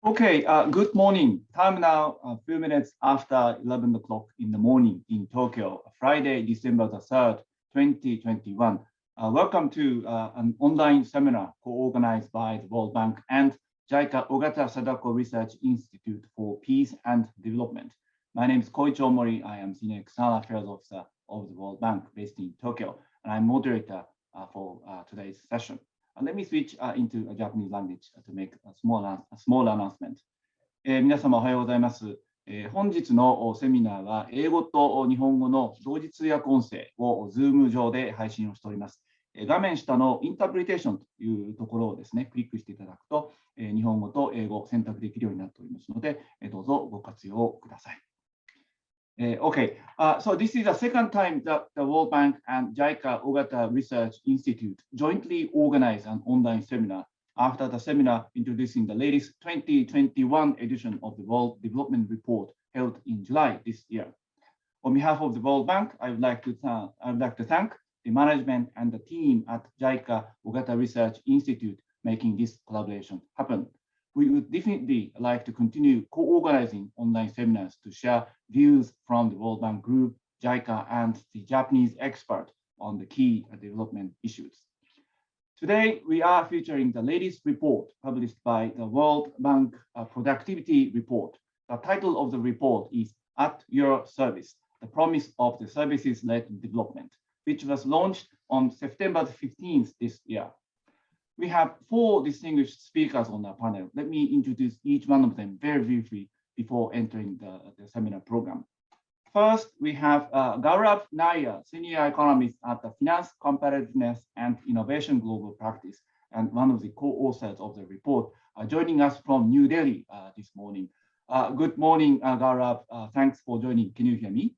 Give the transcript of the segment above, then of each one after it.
Okay, good morning. Time now, a few minutes after 11 o'clock in the morning in Tokyo, Friday, December the 3rd, 2021. Welcome to an online seminar co-organized by the World Bank and JICA Ogata Sadako Research Institute for Peace and Development. My name is Koichi Omori. I am Senior External Affairs Officer of the World Bank based in Tokyo, and I'm moderator for today's session. Let me switch into a Japanese language to make a small announcement. 皆様おはようございます。本日のセミナーは英語と日本語の同時通訳音声を Zoom 上で配信をしております。画面下のインタープリテーションというところをですね、クリックしていただくと、日本語と英語を選択できるようになっておりますので、どうぞご活用ください。Okay, so this is the second time that the World Bank and JICA Ogata Research Institute jointly organized an online seminar after the seminar introducing the latest 2021 edition of the World Development Report held in July this year. On behalf of the World Bank, I would like to thank the management and the team at JICA Ogata Research Institute making this collaboration happen. We would definitely like to continue co-organizing online seminars to share views from the World Bank Group, JICA, and the Japanese expert on the key development issues. Today, we are featuring the latest report published by the World Bank Productivity Report. The title of the report is At Your Service, the Promise of the Services-Led Development, which was launched on September 15th this year. We have 4 distinguished speakers on our panel. Let me introduce each one of them very briefly before entering the seminar program. First, we have Gaurav Nair, Senior Economist at the Finance, Competitiveness, and Innovation Global Practice, and one of the co-authors of the report, joining us from New Delhi this morning. Good morning, Gaurav. Thanks for joining. Can you hear me?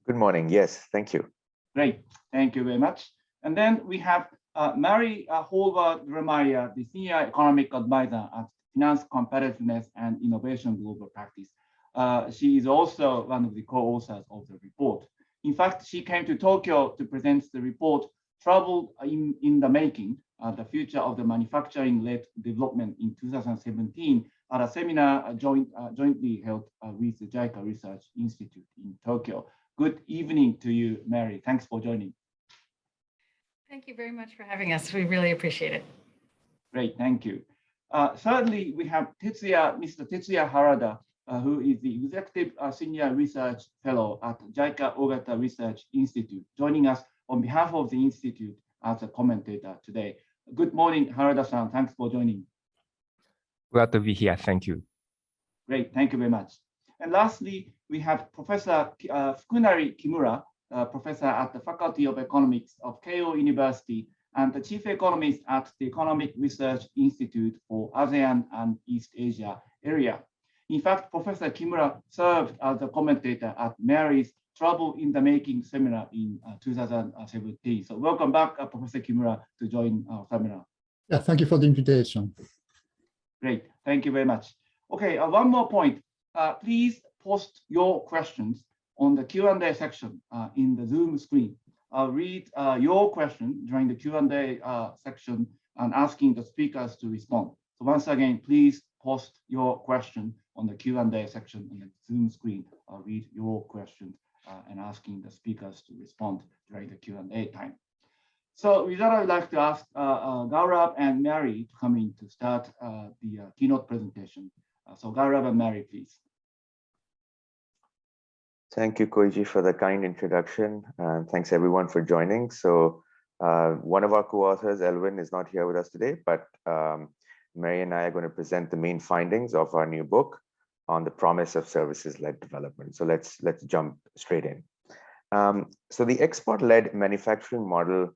Good morning. Yes, thank you. Great. Thank you very much. And then we have Mary Hallward-Remeyer, the Senior Economic Advisor at Finance, Competitiveness, and Innovation Global Practice. She is also one of the co-authors of the report. In fact, she came to Tokyo to present the report, Trouble in the Making, the Future of the Manufacturing-Led Development in 2017, at a seminar jointly held with the JICA Research Institute in Tokyo. Good evening to you, Mary. Thanks for joining. Thank you very much for having us. We really appreciate it. Great, thank you. Thirdly, we have Mr. Tetsuya Harada, who is the Executive Senior Research Fellow at JICA Ogata Research Institute, joining us on behalf of the Institute as a commentator today. Good morning, Harada-san. Thanks for joining. Glad to be here. Thank you. Great, thank you very much. And lastly, we have Professor Fukunari Kimura, professor at the Faculty of Economics of Keio University and the Chief Economist at the Economic Research Institute for ASEAN and East Asia area. In fact, Professor Kimura served as a commentator at Mary's Trouble in the Making seminar in 2017. So welcome back, Professor Kimura, to join our seminar. Yeah, thank you for the invitation. Great, thank you very much. Okay, one more point. Please post your questions on the Q&A section in the Zoom screen. I'll read your question during the Q&A section and asking the speakers to respond. So once again, please post your question on the Q&A section in the Zoom screen. I'll read your question and asking the speakers to respond during the Q&A time. So with that, I'd like to ask Gaurav and Mary to come in to start the keynote presentation. So Gaurav and Mary, please. Thank you, Koichi, for the kind introduction, and thanks everyone for joining. So one of our co-authors, Elvin, is not here with us today, but Mary and I are going to present the main findings of our new book on the promise of services-led development. So let's jump straight in. So the export-led manufacturing model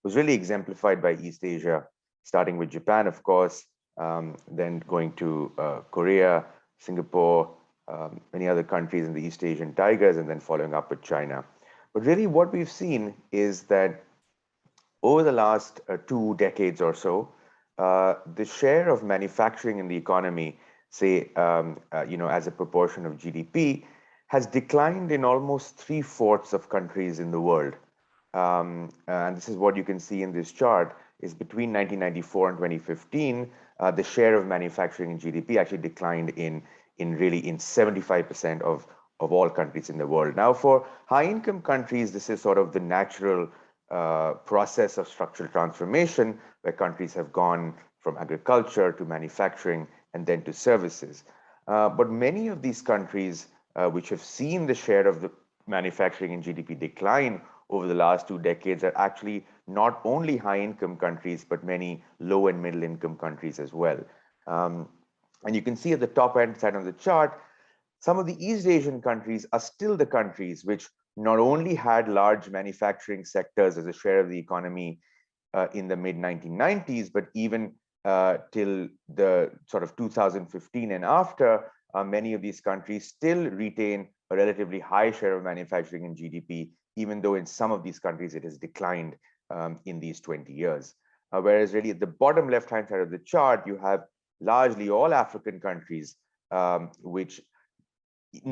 was really exemplified by East Asia, starting with Japan, of course, then going to Korea, Singapore, many other countries in the East Asian tigers, and then following up with China. But really what we've seen is that over the last 2 decades or so, the share of manufacturing in the economy, say, as a proportion of GDP, has declined in almost 3/4 of countries in the world. And this is what you can see in this chart. is between 1994 and 2015, the share of manufacturing in GDP actually declined in 75% of all countries in the world. Now, for high-income countries, this is sort of the natural process of structural transformation, where countries have gone from agriculture to manufacturing and then to services. But many of these countries which have seen the share of the manufacturing in GDP decline over the last 2 decades are actually not only high-income countries, but many low and middle-income countries as well. And you can see at the top end side of the chart, some of the East Asian countries are still the countries which not only had large manufacturing sectors as a share of the economy in the mid-1990s, but even till the sort of 2015 and after, many of these countries still retain a relatively high share of manufacturing in GDP, even though in some of these countries it has declined in these 20 years. Whereas really at the bottom left-hand side of the chart, you have largely all African countries, which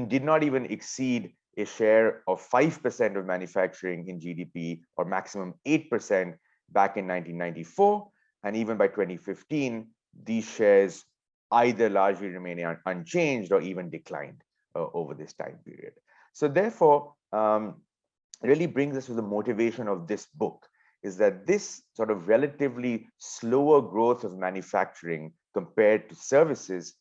did not even exceed a share of 5% of manufacturing in GDP, or maximum 8% back in 1994. And even by 2015, these shares either largely remain unchanged or even declined over this time period. So therefore, really brings us to the motivation of this book, is that this sort of relatively slower growth of manufacturing compared to services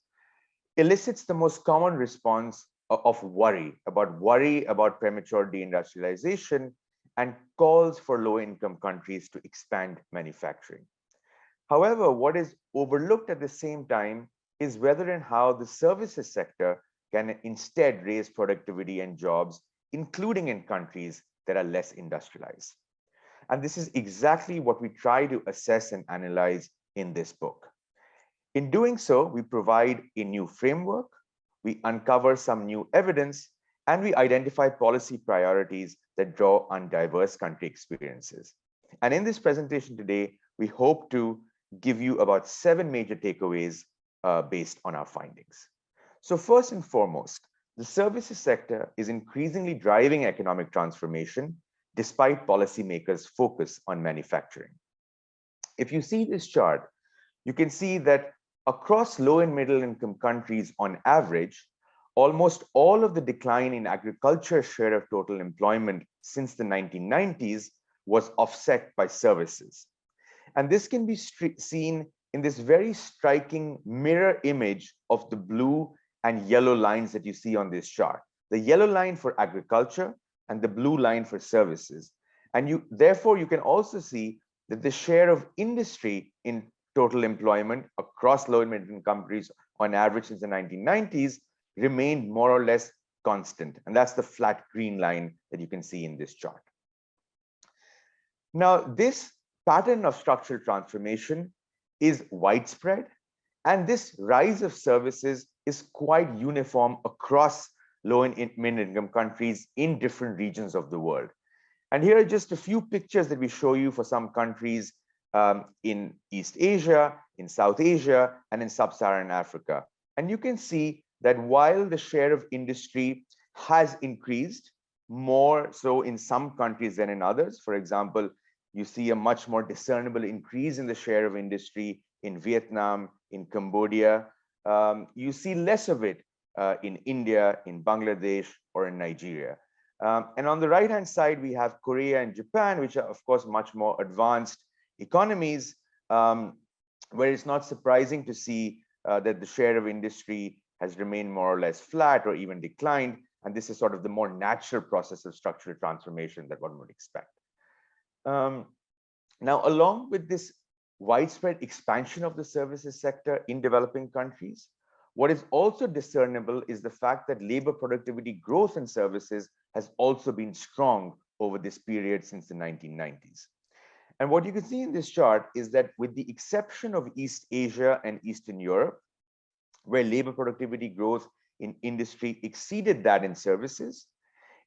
elicits the most common response of worry about premature deindustrialization, and calls for low-income countries to expand manufacturing. However, what is overlooked at the same time is whether and how the services sector can instead raise productivity and jobs, including in countries that are less industrialized. And this is exactly what we try to assess and analyze in this book. In doing so, we provide a new framework, we uncover some new evidence, and we identify policy priorities that draw on diverse country experiences. And in this presentation today, we hope to give you about 7 major takeaways based on our findings. So first and foremost, the services sector is increasingly driving economic transformation despite policymakers' focus on manufacturing. If you see this chart, you can see that across low and middle income countries on average, almost all of the decline in agriculture share of total employment since the 1990s was offset by services. And this can be seen in this very striking mirror image of the blue and yellow lines that you see on this chart. The yellow line for agriculture and the blue line for services. And therefore, you can also see that the share of industry in total employment across low and middle income countries on average since the 1990s remained more or less constant. And that's the flat green line that you can see in this chart. Now, this pattern of structural transformation is widespread, and this rise of services is quite uniform across low and middle income countries in different regions of the world. And here are just a few pictures that we show you for some countries in East Asia, in South Asia, and in Sub-Saharan Africa. And you can see that while the share of industry has increased more so in some countries than in others, for example, you see a much more discernible increase in the share of industry in Vietnam, in Cambodia. You see less of it in India, in Bangladesh, or in Nigeria. And on the right-hand side, we have Korea and Japan, which are, of course, much more advanced economies, where it's not surprising to see that the share of industry has remained more or less flat or even declined. And this is sort of the more natural process of structural transformation that one would expect. Now, along with this widespread expansion of the services sector in developing countries, what is also discernible is the fact that labor productivity growth in services has also been strong over this period since the 1990s. And what you can see in this chart is that with the exception of East Asia and Eastern Europe, where labor productivity growth in industry exceeded that in services,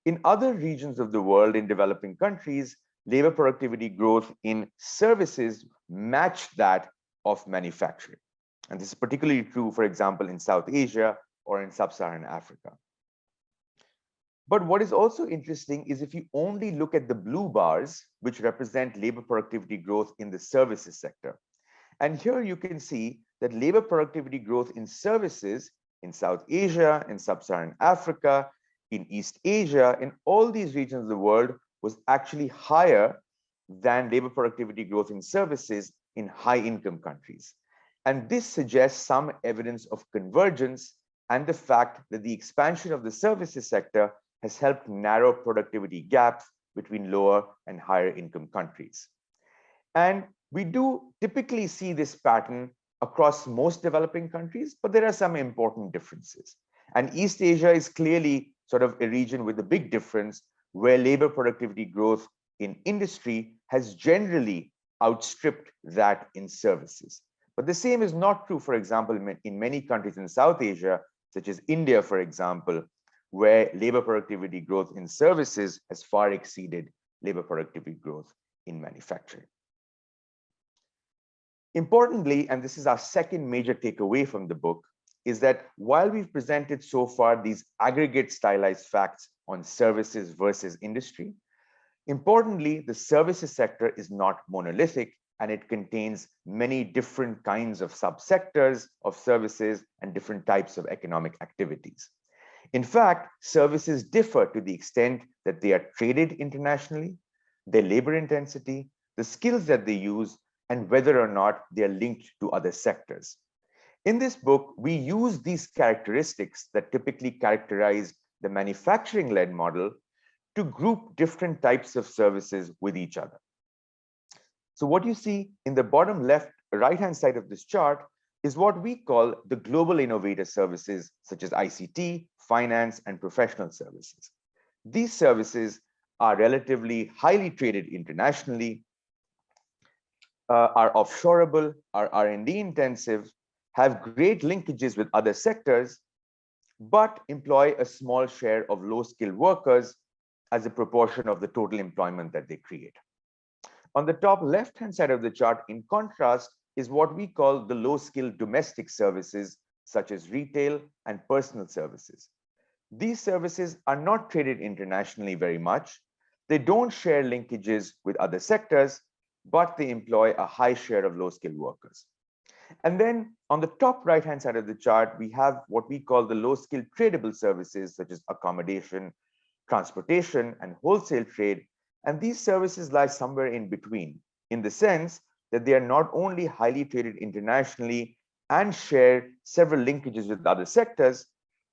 in other regions of the world in developing countries, labor productivity growth in services matched that of manufacturing. And this is particularly true, for example, in South Asia or in Sub-Saharan Africa. But what is also interesting is if you only look at the blue bars, which represent labor productivity growth in the services sector. And here you can see that labor productivity growth in services in South Asia, in Sub-Saharan Africa, in East Asia, in all these regions of the world was actually higher than labor productivity growth in services in high-income countries. And this suggests some evidence of convergence and the fact that the expansion of the services sector has helped narrow productivity gaps between lower and higher income countries. And we do typically see this pattern across most developing countries, but there are some important differences. And East Asia is clearly sort of a region with a big difference where labor productivity growth in industry has generally outstripped that in services. But the same is not true, for example, in many countries in South Asia, such as India, for example, where labor productivity growth in services has far exceeded labor productivity growth in manufacturing. Importantly, and this is our second major takeaway from the book, is that while we've presented so far these aggregate stylized facts on services versus industry, importantly, the services sector is not monolithic and it contains many different kinds of subsectors of services and different types of economic activities. In fact, services differ to the extent that they are traded internationally, their labor intensity, the skills that they use, and whether or not they are linked to other sectors. In this book, we use these characteristics that typically characterize the manufacturing-led model to group different types of services with each other. So what you see in the bottom left, right-hand side of this chart is what we call the global innovator services, such as ICT, finance, and professional services. These services are relatively highly traded internationally, are offshoreable, are R&D intensive, have great linkages with other sectors, but employ a small share of low-skilled workers as a proportion of the total employment that they create. On the top left-hand side of the chart, in contrast, is what we call the low-skilled domestic services, such as retail and personal services. These services are not traded internationally very much. They don't share linkages with other sectors, but they employ a high share of low-skilled workers. And then on the top right-hand side of the chart, we have what we call the low-skilled tradable services, such as accommodation, transportation, and wholesale trade. And these services lie somewhere in between, in the sense that they are not only highly traded internationally and share several linkages with other sectors,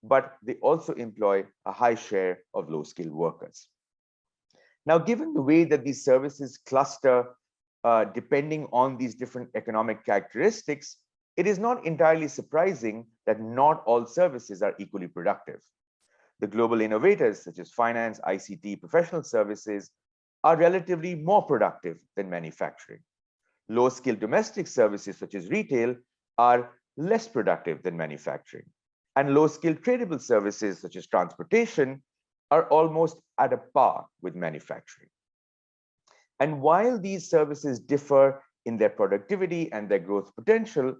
but they also employ a high share of low-skilled workers. Now, given the way that these services cluster depending on these different economic characteristics, it is not entirely surprising that not all services are equally productive. The global innovators, such as finance, ICT, professional services, are relatively more productive than manufacturing. Low-skilled domestic services, such as retail, are less productive than manufacturing. And low-skilled tradable services, such as transportation, are almost at a par with manufacturing. And while these services differ in their productivity and their growth potential,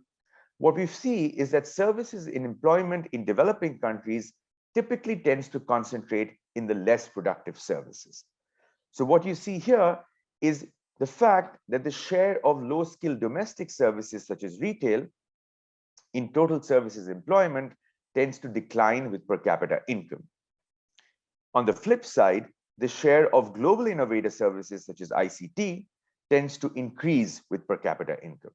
what we see is that services in employment in developing countries typically tends to concentrate in the less productive services. So what you see here is the fact that the share of low-skilled domestic services, such as retail, in total services employment tends to decline with per capita income. On the flip side, the share of global innovator services, such as ICT, tends to increase with per capita income.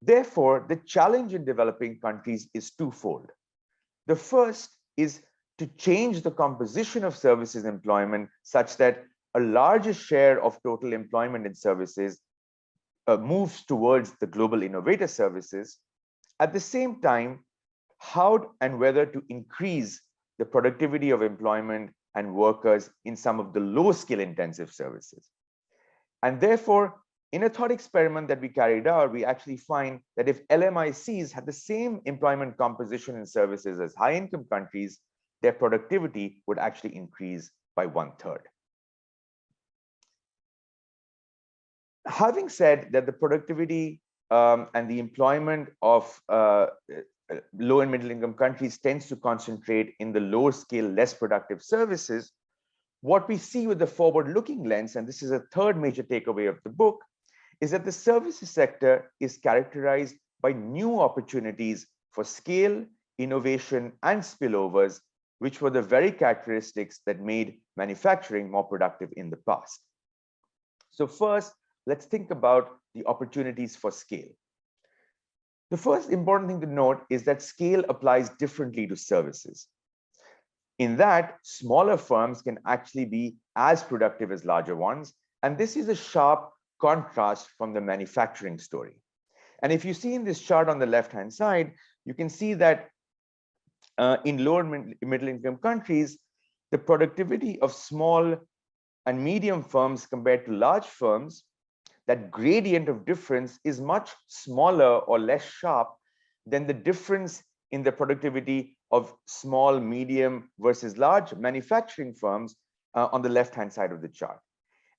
Therefore, the challenge in developing countries is twofold. The first is to change the composition of services employment such that a larger share of total employment in services moves towards the global innovator services. At the same time, how and whether to increase the productivity of employment and workers in some of the low skill intensive services. And therefore, in a thought experiment that we carried out, we actually find that if LMICs had the same employment composition in services as high income countries, their productivity would actually increase by 1/3. Having said that the productivity and the employment of low and middle income countries tends to concentrate in the lower scale, less productive services. What we see with the forward-looking lens, and this is a third major takeaway of the book, is that the services sector is characterized by new opportunities for scale, innovation, and spillovers, which were the very characteristics that made manufacturing more productive in the past. So first, let's think about the opportunities for scale. The first important thing to note is that scale applies differently to services. In that, smaller firms can actually be as productive as larger ones, and this is a sharp contrast from the manufacturing story. And if you see in this chart on the left-hand side, you can see that in lower middle income countries, the productivity of small and medium firms compared to large firms, that gradient of difference is much smaller or less sharp than the difference in the productivity of small, medium versus large manufacturing firms on the left-hand side of the chart.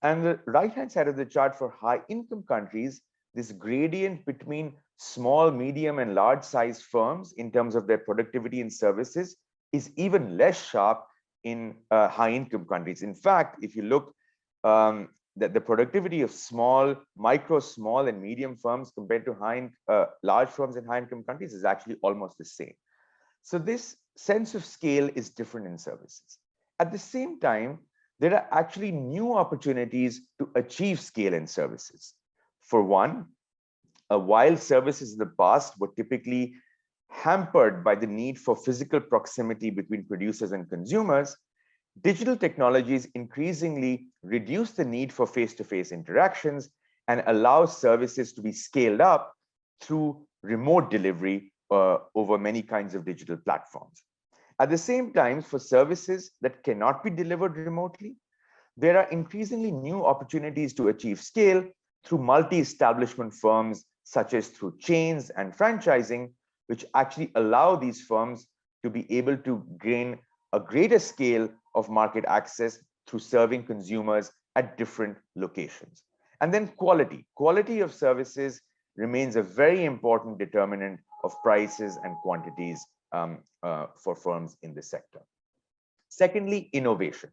And the right-hand side of the chart for high-income countries, this gradient between small, medium, and large-sized firms in terms of their productivity in services is even less sharp in high-income countries. In fact, if you look that the productivity of small, micro, small, and medium firms compared to large firms in high-income countries is actually almost the same. So this sense of scale is different in services. At the same time, there are actually new opportunities to achieve scale in services. For one, while services in the past were typically hampered by the need for physical proximity between producers and consumers, digital technologies increasingly reduce the need for face-to-face interactions and allow services to be scaled up through remote delivery over many kinds of digital platforms. At the same time, for services that cannot be delivered remotely, there are increasingly new opportunities to achieve scale through multi-establishment firms, such as through chains and franchising, which actually allow these firms to be able to gain a greater scale of market access through serving consumers at different locations. And then quality of services remains a very important determinant of prices and quantities for firms in this sector. Secondly, innovation.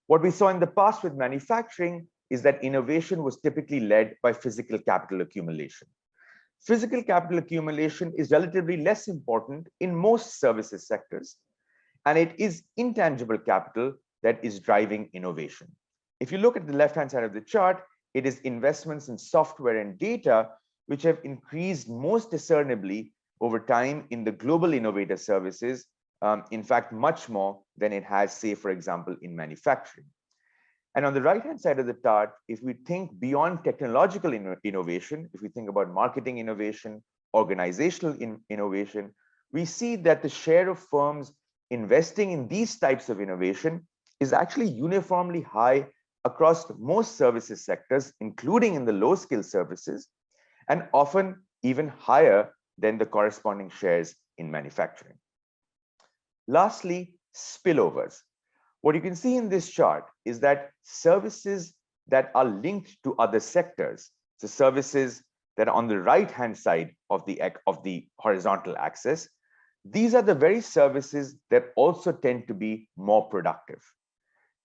What we saw in the past with manufacturing is that innovation was typically led by physical capital accumulation. Physical capital accumulation is relatively less important in most services sectors, and it is intangible capital that is driving innovation. If you look at the left-hand side of the chart, it is investments in software and data which have increased most discernibly over time in the global innovator services, in fact, much more than it has, say, for example, in manufacturing. And on the right-hand side of the chart, if we think beyond technological innovation, if we think about marketing innovation, organizational innovation, we see that the share of firms investing in these types of innovation is actually uniformly high across most services sectors, including in the low-skill services, and often even higher than the corresponding shares in manufacturing. Lastly, spillovers. What you can see in this chart is that services that are linked to other sectors, so services that are on the right-hand side of the horizontal axis, these are the very services that also tend to be more productive.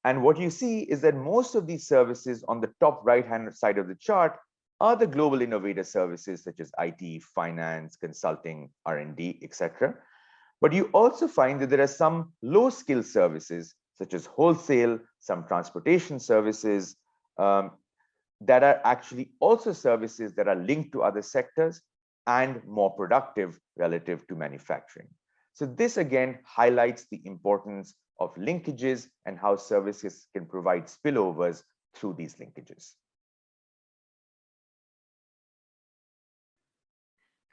And what you see is that most of these services on the top right-hand side of the chart are the global innovator services such as IT, finance, consulting, R&D, etc. But you also find that there are some low-skill services such as wholesale, some transportation services that are actually also services that are linked to other sectors and more productive relative to manufacturing. So this again highlights the importance of linkages and how services can provide spillovers through these linkages.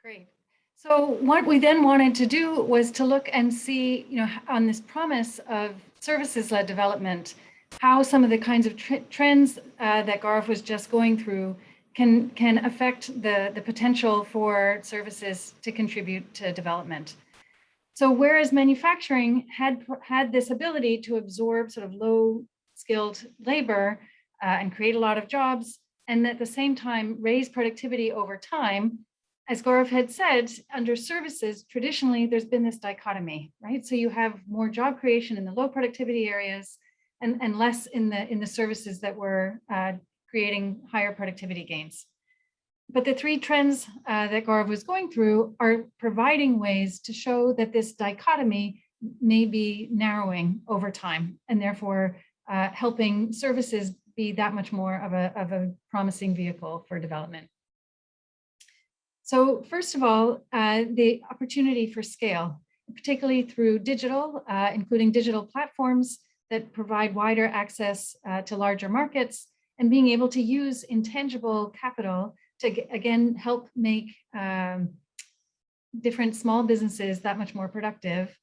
Great. So what we then wanted to do was to look and see, on this promise of services-led development, how some of the kinds of trends that Gaurav was just going through can affect the potential for services to contribute to development. So whereas manufacturing had this ability to absorb sort of low-skilled labor and create a lot of jobs, and at the same time raise productivity over time, as Gaurav had said, under services, traditionally, there's been this dichotomy, right? So you have more job creation in the low productivity areas and less in the services that were creating higher productivity gains. But the three trends that Gaurav was going through are providing ways to show that this dichotomy may be narrowing over time, and therefore helping services be that much more of a promising vehicle for development. So first of all, the opportunity for scale, particularly through digital, including digital platforms that provide wider access to larger markets, and being able to use intangible capital to, again, help make different small businesses that much more productive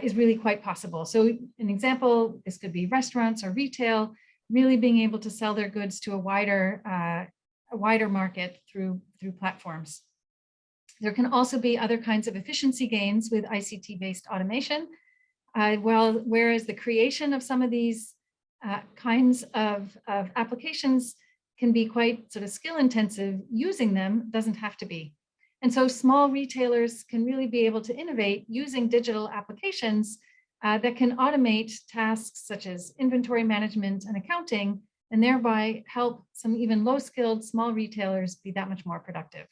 is really quite possible. So an example, this could be restaurants or retail, really being able to sell their goods to a wider market through platforms. There can also be other kinds of efficiency gains with ICT-based automation, whereas the creation of some of these kinds of applications can be quite sort of skill intensive. Using them doesn't have to be. And so small retailers can really be able to innovate using digital applications that can automate tasks such as inventory management and accounting, and thereby help some even low-skilled small retailers be that much more productive.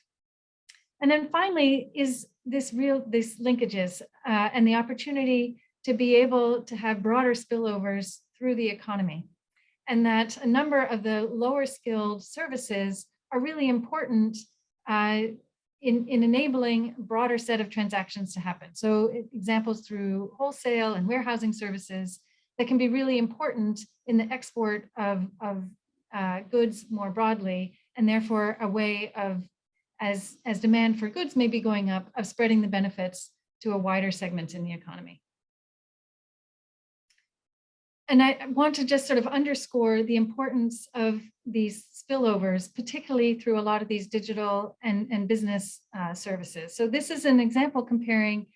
And then finally is this linkages and the opportunity to be able to have broader spillovers through the economy. And that a number of the lower skilled services are really important in enabling a broader set of transactions to happen. So examples through wholesale and warehousing services that can be really important in the export of goods more broadly, and therefore a way of, as demand for goods may be going up, of spreading the benefits to a wider segment in the economy. And I want to just sort of underscore the importance of these spillovers, particularly through a lot of these digital and business services. So this is an example comparing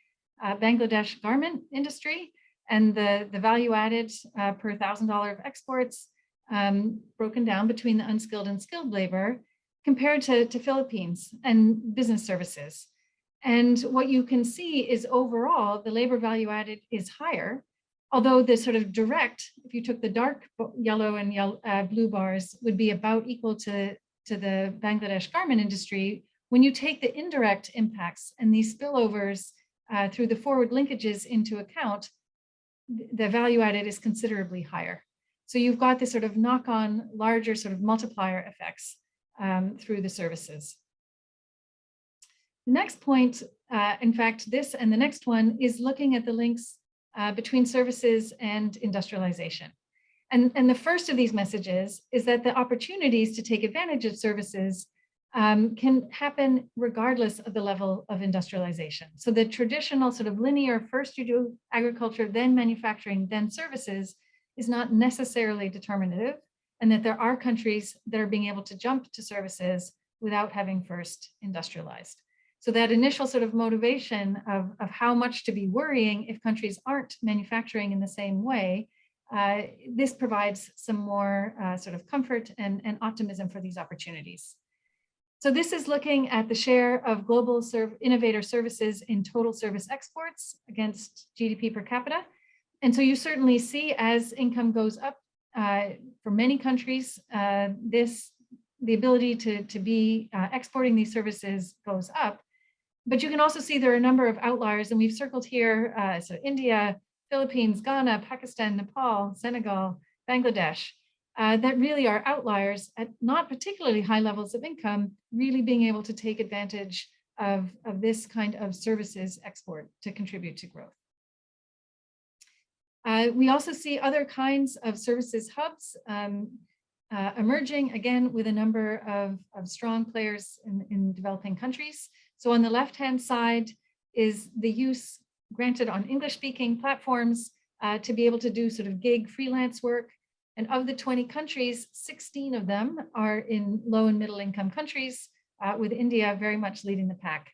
Bangladesh garment industry and the value added per $1,000 of exports broken down between the unskilled and skilled labor compared to Philippines and business services. And what you can see is overall, the labor value added is higher, although the sort of direct, if you took the dark yellow and blue bars, would be about equal to the Bangladesh garment industry. When you take the indirect impacts and these spillovers through the forward linkages into account, the value added is considerably higher. So you've got this sort of knock-on larger sort of multiplier effects through the services. The next point, in fact, this and the next one is looking at the links between services and industrialization. And the first of these messages is that the opportunities to take advantage of services can happen regardless of the level of industrialization. So the traditional sort of linear, first you do agriculture, then manufacturing, then services, is not necessarily determinative, and that there are countries that are being able to jump to services without having first industrialized. So that initial sort of motivation of how much to be worrying if countries aren't manufacturing in the same way, this provides some more sort of comfort and optimism for these opportunities. So this is looking at the share of global innovator services in total service exports against GDP per capita. And so you certainly see as income goes up for many countries, the ability to be exporting these services goes up. But you can also see there are a number of outliers, and we've circled here, so India, Philippines, Ghana, Pakistan, Nepal, Senegal, Bangladesh, that really are outliers at not particularly high levels of income, really being able to take advantage of this kind of services export to contribute to growth. We also see other kinds of services hubs emerging, again, with a number of strong players in developing countries. So on the left-hand side is the use granted on English-speaking platforms to be able to do sort of gig freelance work. And of the 20 countries, 16 of them are in low and middle income countries, with India very much leading the pack.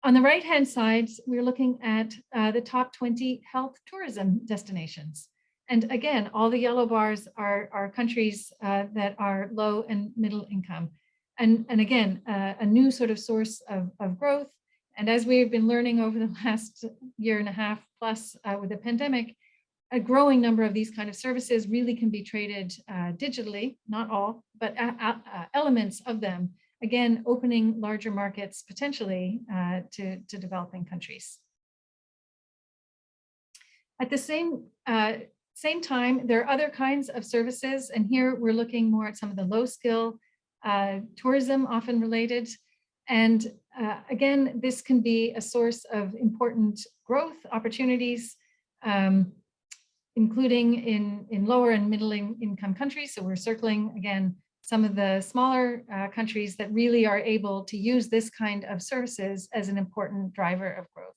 On the right-hand side, we're looking at the top 20 health tourism destinations. And again, all the yellow bars are countries that are low and middle income. And again, a new sort of source of growth. And as we've been learning over the last year and a half plus with the pandemic, a growing number of these kind of services really can be traded digitally, not all, but elements of them, again, opening larger markets potentially to developing countries. At the same time, there are other kinds of services, and here we're looking more at some of the low skill, tourism often related. And again, this can be a source of important growth opportunities, including in lower and middle income countries. So we're circling, again, some of the smaller countries that really are able to use this kind of services as an important driver of growth.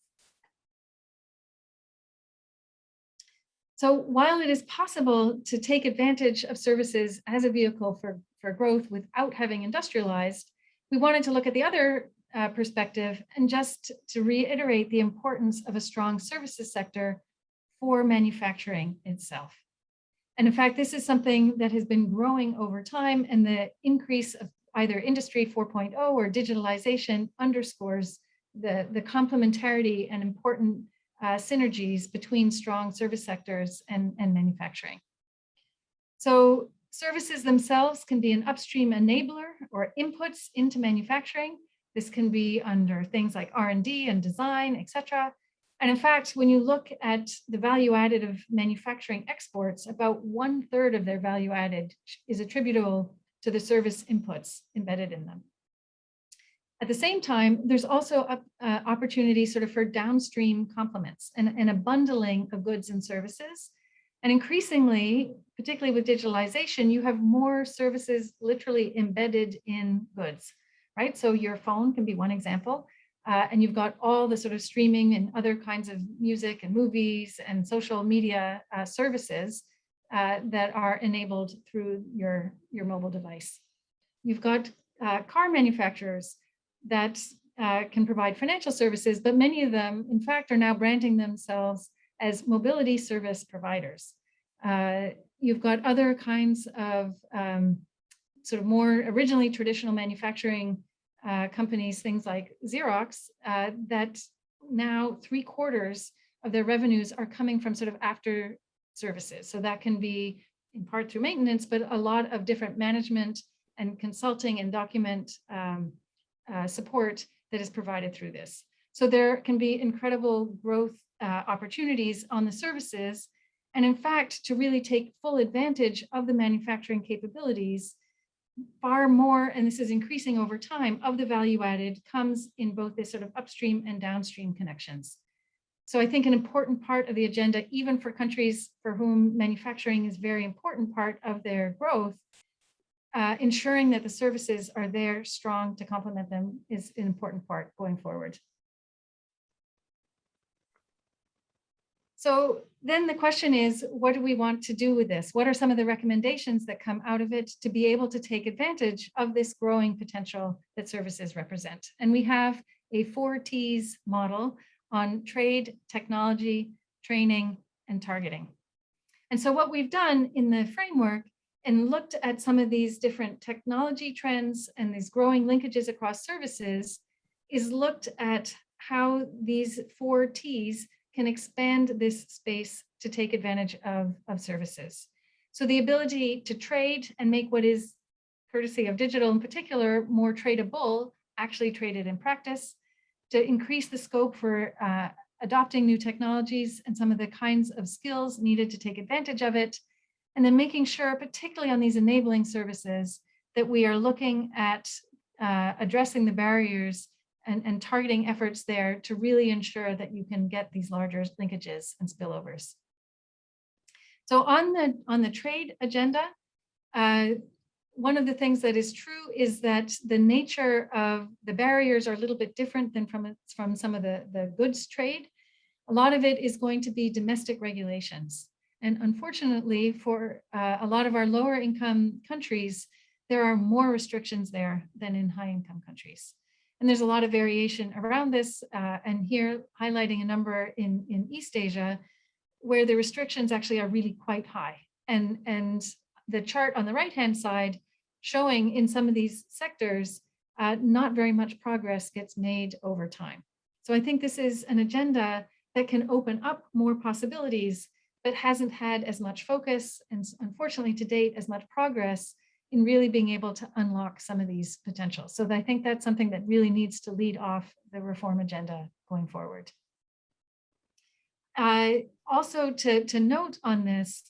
So while it is possible to take advantage of services as a vehicle for growth without having industrialized, we wanted to look at the other perspective and just to reiterate the importance of a strong services sector for manufacturing itself. And in fact, this is something that has been growing over time, and the increase of either Industry 4.0 or digitalization underscores the complementarity and important synergies between strong service sectors and manufacturing. So services themselves can be an upstream enabler or inputs into manufacturing. This can be under things like R&D and design, et cetera. And in fact, when you look at the value added of manufacturing exports, about 1/3 of their value added is attributable to the service inputs embedded in them. At the same time, there's also opportunities sort of for downstream complements and a bundling of goods and services. And increasingly, particularly with digitalization, you have more services literally embedded in goods, right? So your phone can be one example. And you've got all the sort of streaming and other kinds of music and movies and social media services that are enabled through your mobile device. You've got car manufacturers that can provide financial services, but many of them, in fact, are now branding themselves as mobility service providers. You've got other kinds of sort of more originally traditional manufacturing companies, things like Xerox, that now 3/4 of their revenues are coming from sort of after services. So that can be in part through maintenance, but a lot of different management and consulting and document support that is provided through this. So there can be incredible growth opportunities on the services. And in fact, to really take full advantage of the manufacturing capabilities, far more, and this is increasing over time, of the value added comes in both this sort of upstream and downstream connections. So I think an important part of the agenda, even for countries for whom manufacturing is a very important part of their growth, ensuring that the services are there strong to complement them is an important part going forward. So then the question is, what do we want to do with this? What are some of the recommendations that come out of it to be able to take advantage of this growing potential that services represent? And we have a 4 T's model on trade, technology, training, and targeting. And so what we've done in the framework and looked at some of these different technology trends and these growing linkages across services is looked at how these 4 T's can expand this space to take advantage of services. So the ability to trade and make what is, courtesy of digital in particular, more tradable, actually traded in practice, to increase the scope for adopting new technologies and some of the kinds of skills needed to take advantage of it, and then making sure, particularly on these enabling services, that we are looking at addressing the barriers and targeting efforts there to really ensure that you can get these larger linkages and spillovers. So on the trade agenda, one of the things that is true is that the nature of the barriers are a little bit different than from some of the goods trade. A lot of it is going to be domestic regulations. And unfortunately, for a lot of our lower income countries, there are more restrictions there than in high income countries. And there's a lot of variation around this, and here highlighting a number in East Asia, where the restrictions actually are really quite high. And the chart on the right-hand side showing in some of these sectors, not very much progress gets made over time. So I think this is an agenda that can open up more possibilities, but hasn't had as much focus and unfortunately to date as much progress in really being able to unlock some of these potentials. So I think that's something that really needs to lead off the reform agenda going forward. Also to note on this,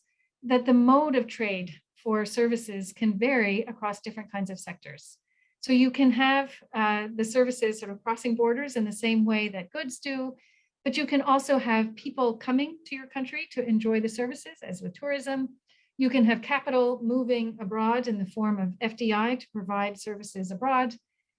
that the mode of trade for services can vary across different kinds of sectors. So you can have the services sort of crossing borders in the same way that goods do, but you can also have people coming to your country to enjoy the services, as with tourism. You can have capital moving abroad in the form of FDI to provide services abroad,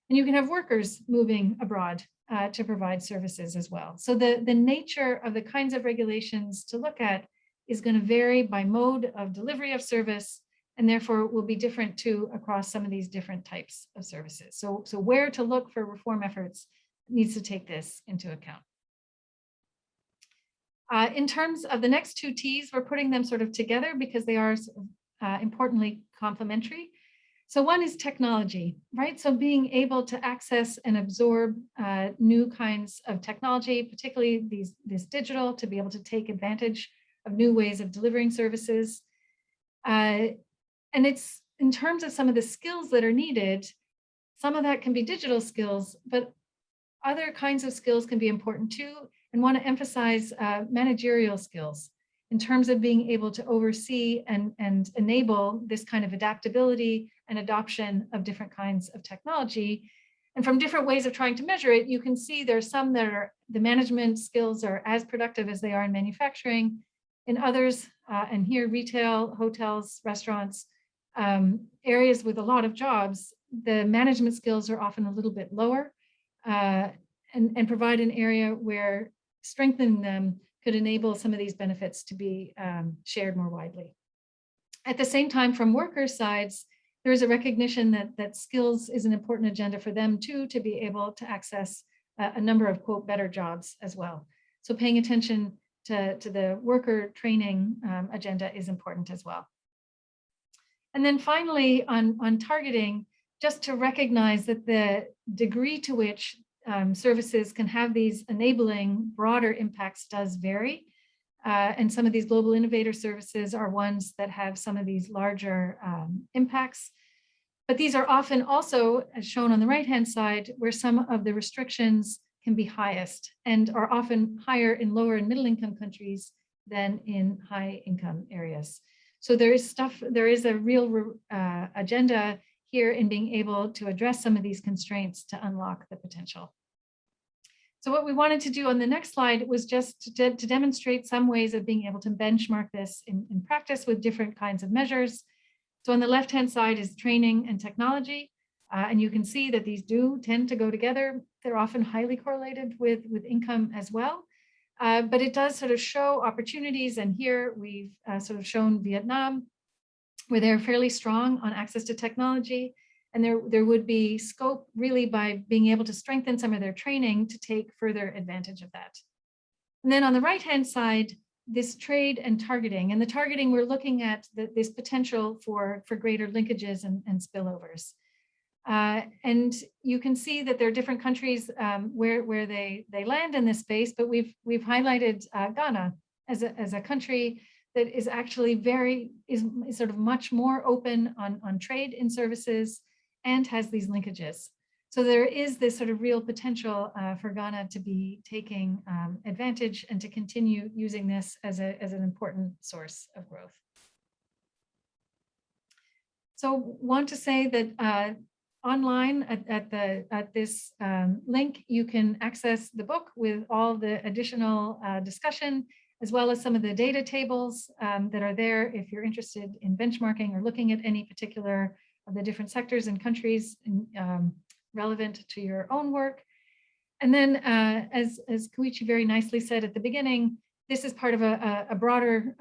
and you can have workers moving abroad to provide services as well. So the nature of the kinds of regulations to look at is going to vary by mode of delivery of service, and therefore will be different too across some of these different types of services. So where to look for reform efforts needs to take this into account. In terms of the next two T's, we're putting them sort of together because they are importantly complementary. So one is technology, right? So being able to access and absorb new kinds of technology, particularly this digital, to be able to take advantage of new ways of delivering services. And it's in terms of some of the skills that are needed, some of that can be digital skills, but other kinds of skills can be important too, and want to emphasize managerial skills in terms of being able to oversee and enable this kind of adaptability and adoption of different kinds of technology. And from different ways of trying to measure it, you can see there's some that are, the management skills are as productive as they are in manufacturing. In others, and here retail, hotels, restaurants, areas with a lot of jobs, the management skills are often a little bit lower and provide an area where strengthening them could enable some of these benefits to be shared more widely. At the same time, from workers' sides, there is a recognition that skills is an important agenda for them too, to be able to access a number of, quote, better jobs as well. So paying attention to the worker training agenda is important as well. And then finally, on targeting, just to recognize that the degree to which services can have these enabling broader impacts does vary. And some of these global innovator services are ones that have some of these larger impacts. But these are often also, as shown on the right-hand side, where some of the restrictions can be highest and are often higher in lower and middle income countries than in high income areas. So there is a real agenda here in being able to address some of these constraints to unlock the potential. So what we wanted to do on the next slide was just to demonstrate some ways of being able to benchmark this in practice with different kinds of measures. So on the left-hand side is training and technology. And you can see that these do tend to go together. They're often highly correlated with income as well. But it does sort of show opportunities. And here we've sort of shown Vietnam, where they're fairly strong on access to technology. And there would be scope really by being able to strengthen some of their training to take further advantage of that. And then on the right-hand side, this trade and targeting. And the targeting, we're looking at this potential for greater linkages and spillovers. And you can see that there are different countries where they land in this space, but we've highlighted Ghana as a country that is actually is sort of much more open on trade in services and has these linkages. So there is this sort of real potential for Ghana to be taking advantage and to continue using this as an important source of growth. So want to say that online at this link, you can access the book with all the additional discussion, as well as some of the data tables that are there if you're interested in benchmarking or looking at any particular of the different sectors and countries relevant to your own work. And then as Koichi very nicely said at the beginning, this is part of a broader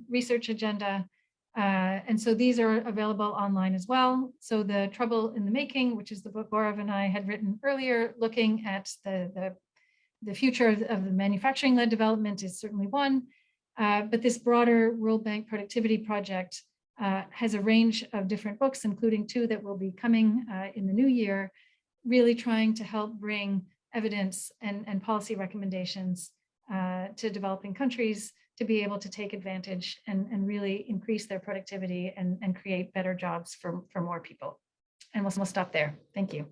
research agenda. And so these are available online as well. So the Trouble in the Making, which is the book Gaurav and I had written earlier, looking at the future of the manufacturing-led development is certainly one. But this broader World Bank productivity project has a range of different books, including 2 that will be coming in the new year, really trying to help bring evidence and policy recommendations to developing countries to be able to take advantage and really increase their productivity and create better jobs for more people. And we'll stop there. Thank you.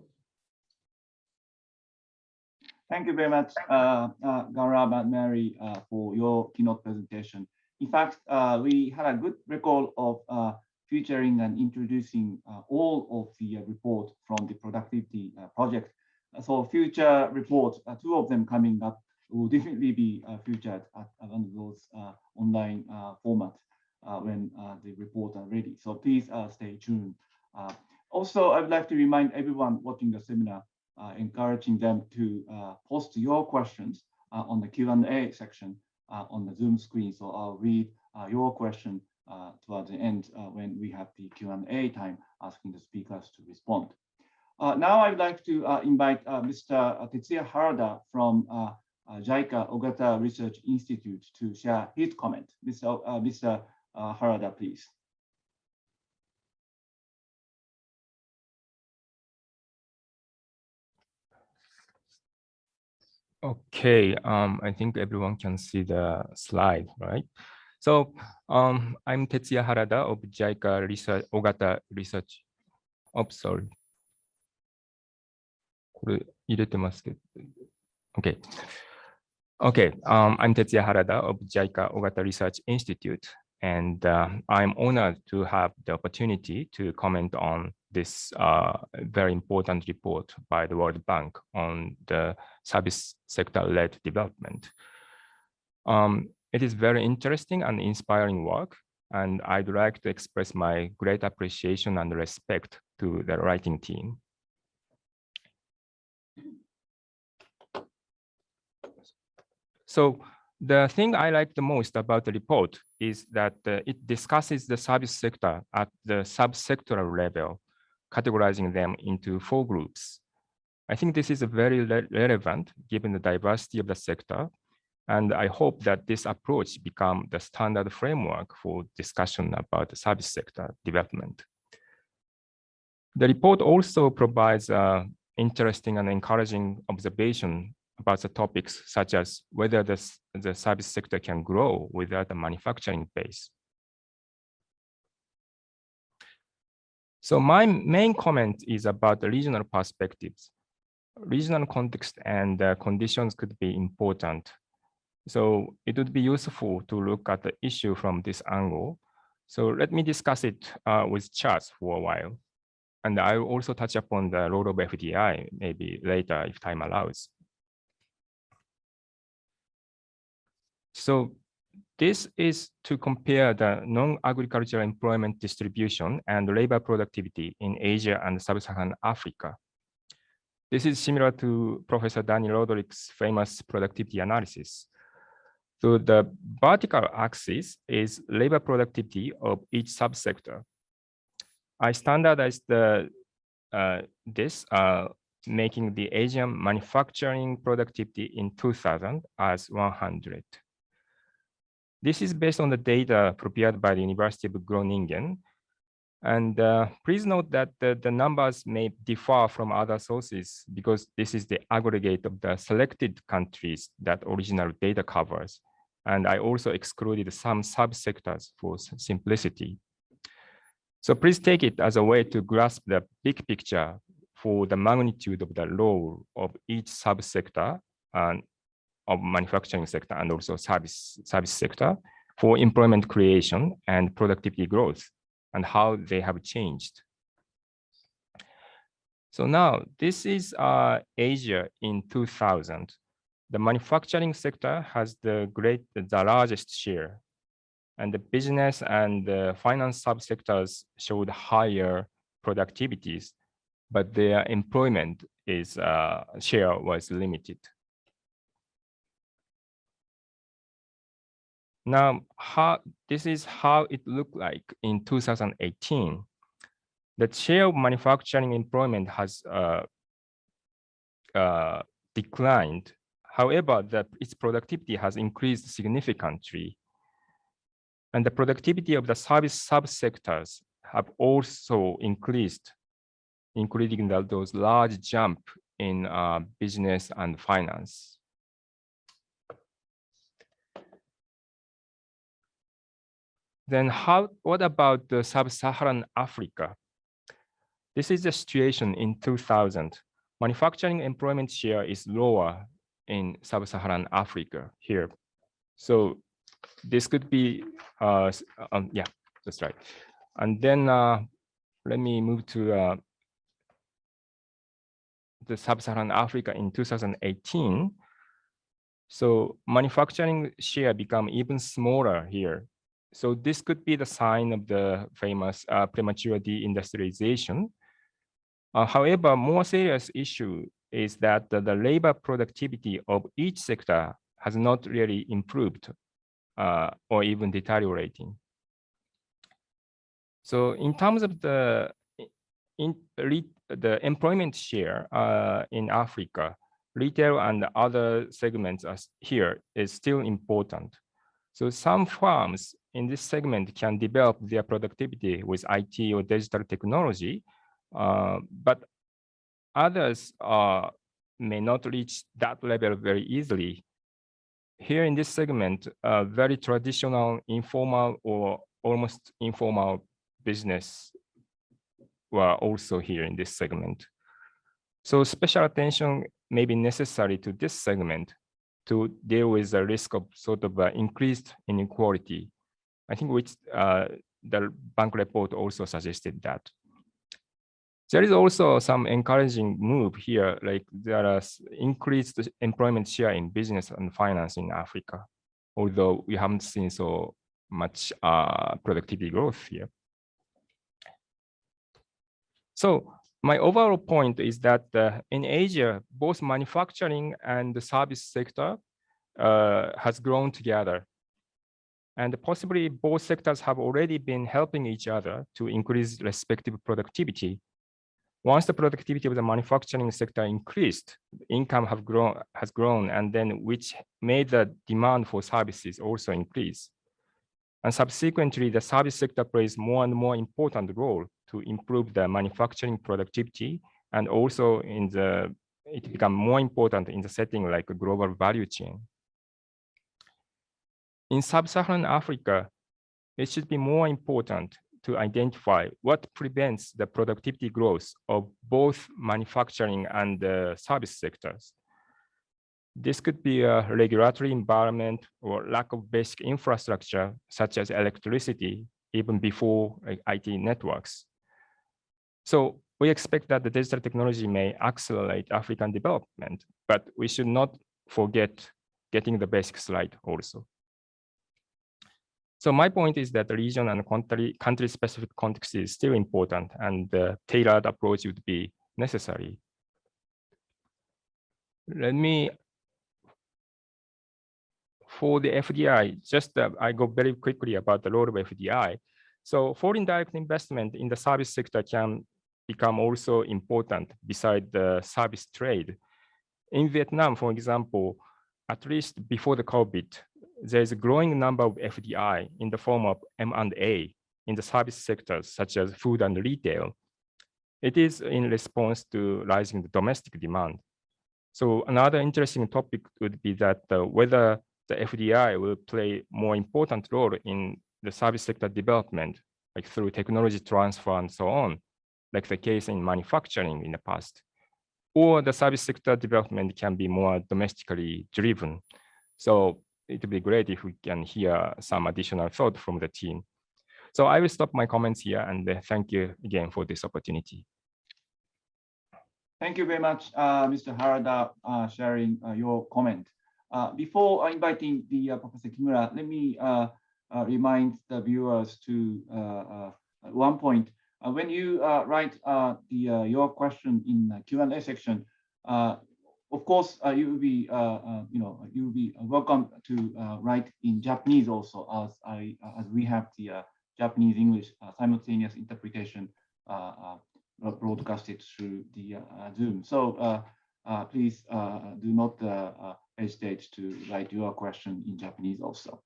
Thank you very much, Gaurav and Mary, for your keynote presentation. In fact, we had a good record of featuring and introducing all of the report from the productivity project. So future reports, 2 of them coming up, will definitely be featured at one of those online formats when the reports are ready. So please stay tuned. Also, I would like to remind everyone watching the seminar, encouraging them to post your questions on the Q&A section on the Zoom screen. So I'll read your question towards the end when we have the Q&A time, asking the speakers to respond. Now I'd like to invite Mr. Tetsuya Harada from JICA Ogata Research Institute to share his comment. Mr. Harada, please. Okay, I think everyone can see the slide, right? So I'm Tetsuya Harada of JICA Research, Ogata Research. Oh, sorry. Okay. Okay, I'm Tetsuya Harada of JICA Ogata Research Institute, and I'm honored to have the opportunity to comment on this very important report by the World Bank on the service sector-led development. It is very interesting and inspiring work, and I'd like to express my great appreciation and respect to the writing team. So the thing I like the most about the report is that it discusses the service sector at the subsectoral level, categorizing them into 4 groups. I think this is very relevant given the diversity of the sector, and I hope that this approach becomes the standard framework for discussion about the service sector development. The report also provides interesting and encouraging observation about the topics such as whether the service sector can grow without a manufacturing base. So my main comment is about the regional perspectives. Regional context and conditions could be important. So it would be useful to look at the issue from this angle. So let me discuss it with charts for a while. And I will also touch upon the role of FDI maybe later if time allows. So this is to compare the non-agricultural employment distribution and labor productivity in Asia and Sub-Saharan Africa. This is similar to Professor Danny Roderick's famous productivity analysis. So the vertical axis is labor productivity of each subsector. I standardized this, making the Asian manufacturing productivity in 2000 as 100. This is based on the data prepared by the University of Groningen. And please note that the numbers may differ from other sources because this is the aggregate of the selected countries that original data covers. And I also excluded some subsectors for simplicity. So please take it as a way to grasp the big picture for the magnitude of the role of each subsector and of manufacturing sector and also service sector for employment creation and productivity growth and how they have changed. So now this is Asia in 2000. The manufacturing sector has the largest share, and the business and the finance subsectors showed higher productivities, but their employment share was limited. Now, this is how it looked like in 2018. The share of manufacturing employment has declined. However, its productivity has increased significantly. And the productivity of the service subsectors have also increased, including those large jump in business and finance. Then what about the sub-Saharan Africa? This is the situation in 2000. Manufacturing employment share is lower in sub-Saharan Africa here. So this could be, yeah, that's right. And then let me move to the sub-Saharan Africa in 2018. So manufacturing share become even smaller here. So this could be the sign of the famous premature deindustrialization. However, more serious issue is that the labor productivity of each sector has not really improved or even deteriorating. So in terms of the employment share in Africa, retail and other segments here is still important. So some firms in this segment can develop their productivity with IT or digital technology, but others may not reach that level very easily. Here in this segment, very traditional, informal, or almost informal business were also here in this segment. So special attention may be necessary to this segment to deal with the risk of sort of increased inequality. I think which the bank report also suggested that. There is also some encouraging move here, like there is increased employment share in business and finance in Africa, although we haven't seen so much productivity growth here. So my overall point is that in Asia, both manufacturing and the service sector has grown together. And possibly both sectors have already been helping each other to increase respective productivity. Once the productivity of the manufacturing sector increased, income has grown, and then which made the demand for services also increase. And subsequently, the service sector plays more and more important role to improve the manufacturing productivity, and also it become more important in the setting like a global value chain. In sub-Saharan Africa, it should be more important to identify what prevents the productivity growth of both manufacturing and the service sectors. This could be a regulatory environment or lack of basic infrastructure, such as electricity, even before IT networks. So we expect that the digital technology may accelerate African development, but we should not forget getting the basics right also. So my point is that the region and country-specific context is still important, and the tailored approach would be necessary. Let me, for the FDI, just I go very quickly about the role of FDI. So foreign direct investment in the service sector can become also important beside the service trade. In Vietnam, for example, at least before the COVID, there's a growing number of FDI in the form of M&A in the service sectors, such as food and retail. It is in response to rising domestic demand. So another interesting topic would be that whether the FDI will play more important role in the service sector development, like through technology transfer and so on, like the case in manufacturing in the past, or the service sector development can be more domestically driven. So it would be great if we can hear some additional thought from the team. So I will stop my comments here, and thank you again for this opportunity. Thank you very much, Mr. Harada, sharing your comment. Before inviting the Professor Kimura, let me remind the viewers to one point. When you write your question in the Q&A section, of course, you will be, you will be welcome to write in Japanese also, as we have the Japanese-English simultaneous interpretation broadcasted through the Zoom. So please do not hesitate to write your question in Japanese also.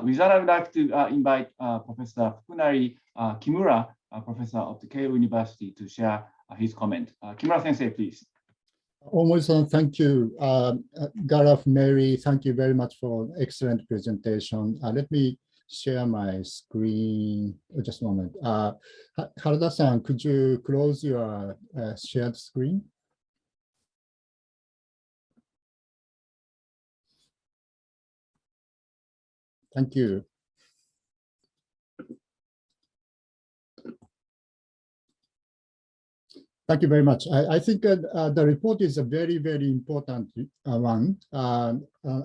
With that, I would like to invite Professor Fukunari Kimura, professor of the Keio University, to share his comment. Kimura Sensei, please. Almost, thank you. Gareth, Mary, thank you very much for excellent presentation. Let me share my screen. Just a moment. Harada-san, could you close your shared screen? Thank you. Thank you very much. I think the report is a very, very important one.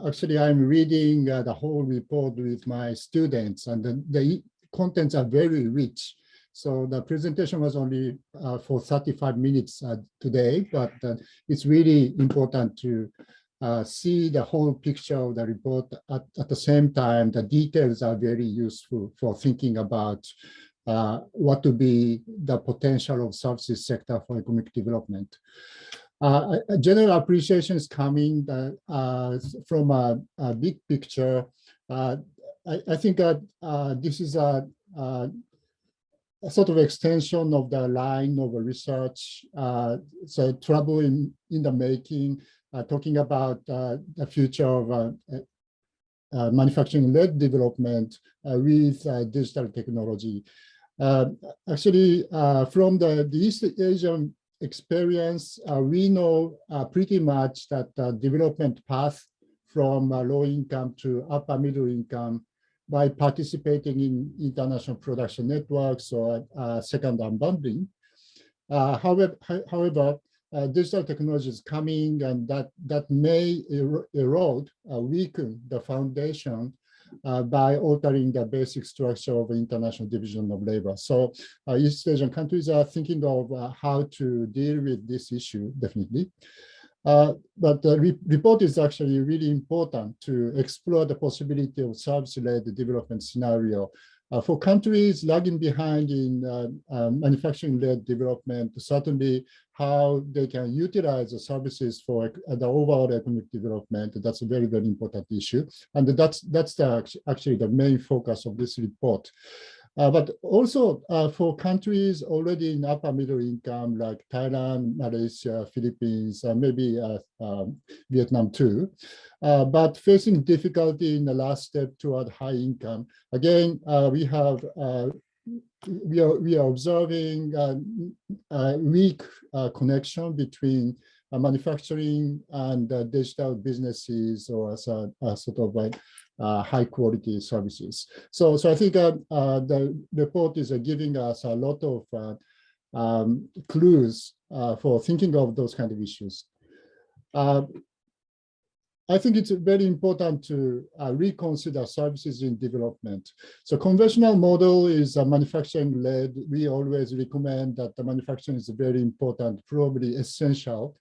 Actually, I'm reading the whole report with my students, and the contents are very rich. So the presentation was only for 35 minutes today, but it's really important to see the whole picture of the report. At the same time, the details are very useful for thinking about what to be the potential of services sector for economic development. A general appreciation is coming from a big picture. I think that this is a sort of extension of the line of research, so trouble in the making, talking about the future of manufacturing-led development with digital technology. Actually, from the East Asian experience, we know pretty much that the development path from low income to upper middle income by participating in international production networks or second unbundling. However, digital technology is coming, and that may erode, weaken the foundation by altering the basic structure of international division of labor. So East Asian countries are thinking of how to deal with this issue, definitely. But the report is actually really important to explore the possibility of service-led development scenario. For countries lagging behind in manufacturing-led development, certainly how they can utilize the services for the overall economic development, that's a very, very important issue. And that's actually the main focus of this report. But also for countries already in upper middle income, like Thailand, Malaysia, Philippines, maybe Vietnam too, but facing difficulty in the last step toward high income. Again, we are observing a weak connection between manufacturing and digital businesses, or sort of like high quality services. So I think the report is giving us a lot of clues for thinking of those kind of issues. I think it's very important to reconsider services in development. So conventional model is manufacturing led. We always recommend that the manufacturing is very important, probably essential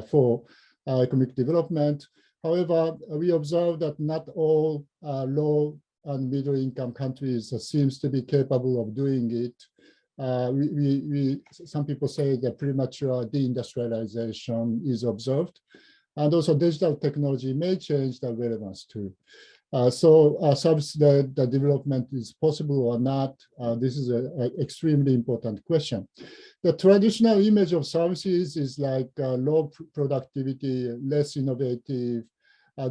for economic development. However, we observe that not all low and middle income countries seems to be capable of doing it. Some people say that premature deindustrialization is observed. And also digital technology may change the relevance too. So service-led development is possible or not, this is an extremely important question. The traditional image of services is like low productivity, less innovative.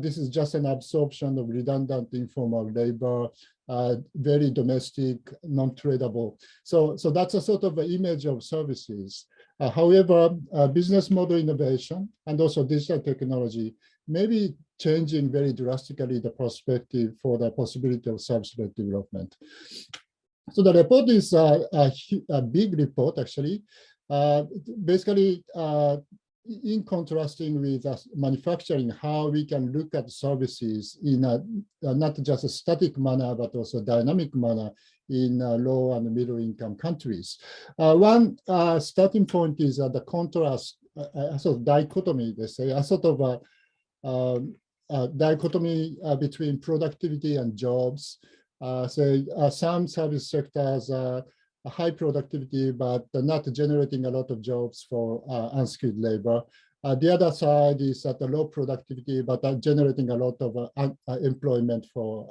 This is just an absorption of redundant informal labor, very domestic, non-tradable. So that's a sort of an image of services. However, business model innovation and also digital technology may be changing very drastically the perspective for the possibility of service-led development. So the report is a big report, actually. Basically, in contrasting with manufacturing, how we can look at services in a not just a static manner, but also dynamic manner in low and middle income countries. One starting point is the contrast, a sort of dichotomy, they say, a sort of a dichotomy between productivity and jobs. Some service sectors are high productivity, but not generating a lot of jobs for unskilled labor. The other side is at the low productivity, but generating a lot of employment for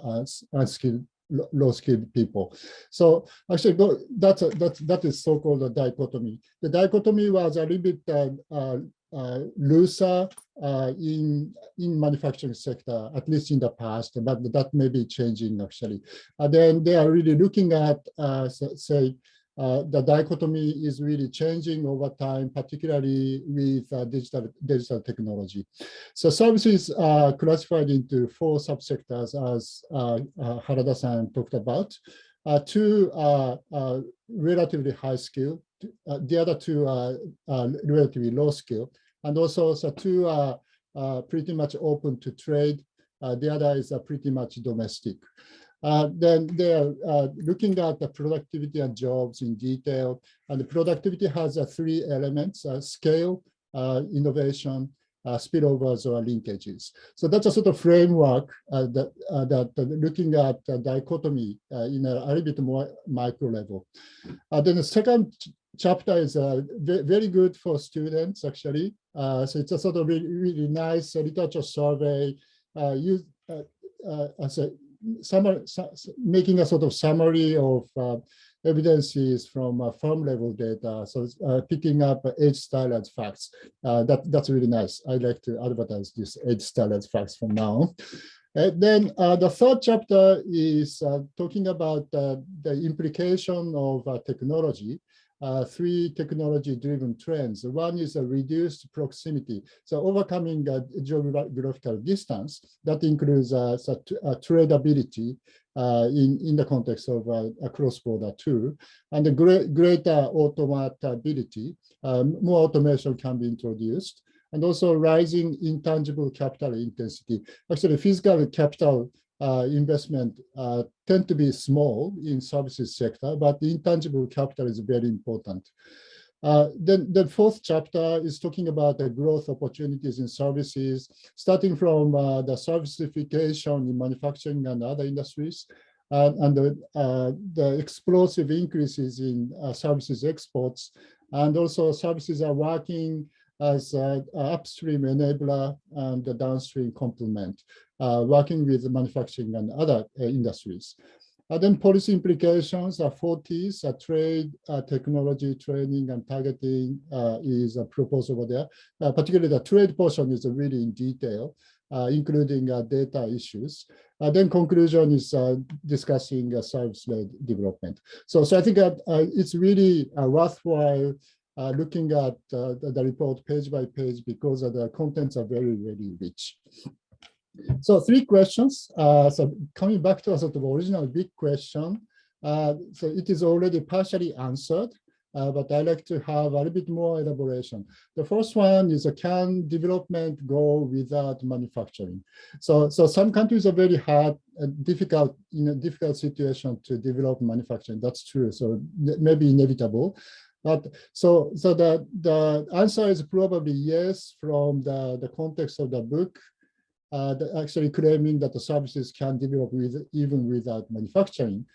unskilled, low-skilled people. So actually, that is so-called a dichotomy. The dichotomy was a little bit looser in manufacturing sector, at least in the past, but that may be changing actually. Then they are really looking at, say, the dichotomy is really changing over time, particularly with digital technology. So services are classified into 4 subsectors, as Harada-san talked about. 2 are relatively high skill. The other 2 are relatively low skill. And also, so 2 are pretty much open to trade. The other is pretty much domestic. Then they are looking at the productivity and jobs in detail. And the productivity has 3 elements: scale, innovation, spillovers or linkages. So that's a sort of framework that looking at the dichotomy in a little bit more micro level. Then the second chapter is very good for students, actually. So it's a sort of really nice literature survey, making a sort of summary of evidences from firm level data. So picking up age stylized facts. That's really nice. I like to advertise this age stylized facts from now on. And then the third chapter is talking about the implication of technology. 3 technology-driven trends. One is a reduced proximity, so overcoming geographical distance. That includes tradability in the context of a cross-border too, and the greater automatability. More automation can be introduced, and also rising intangible capital intensity. Actually, physical capital investment tend to be small in services sector, but the intangible capital is very important. Then the 4th chapter is talking about the growth opportunities in services, starting from the servicification in manufacturing and other industries, and the explosive increases in services exports, and also services are working as an upstream enabler and the downstream complement, working with manufacturing and other industries. Then policy implications are 40s, trade, technology, training, and targeting is proposed over there. Particularly the trade portion is really in detail, including data issues. Then conclusion is discussing service-led development. So I think that it's really worthwhile looking at the report page by page because the contents are very, very rich. So 3 questions. So coming back to a sort of original big question. So it is already partially answered, but I like to have a little bit more elaboration. The first one is, can development go without manufacturing? So some countries are very hard and difficult, in a difficult situation to develop manufacturing. That's true. So maybe inevitable. But so the answer is probably yes from the context of the book. Actually claiming that the services can develop even without manufacturing.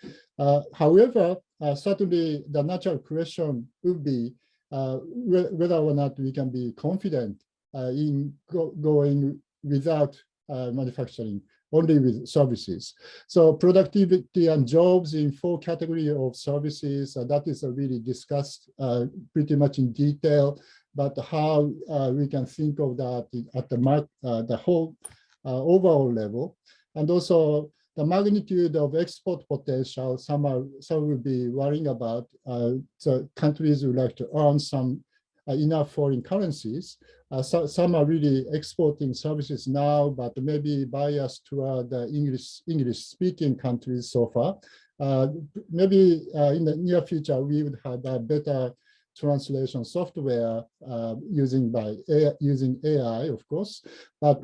However, certainly the natural question would be whether or not we can be confident in going without manufacturing, only with services. So productivity and jobs in 4 categories of services, that is really discussed pretty much in detail, but how we can think of that at the whole overall level, and also the magnitude of export potential. Some will be worrying about. So countries would like to earn some enough foreign currencies. Some are really exporting services now, but maybe biased toward the English-speaking countries so far. Maybe in the near future we would have a better translation software using AI, of course, but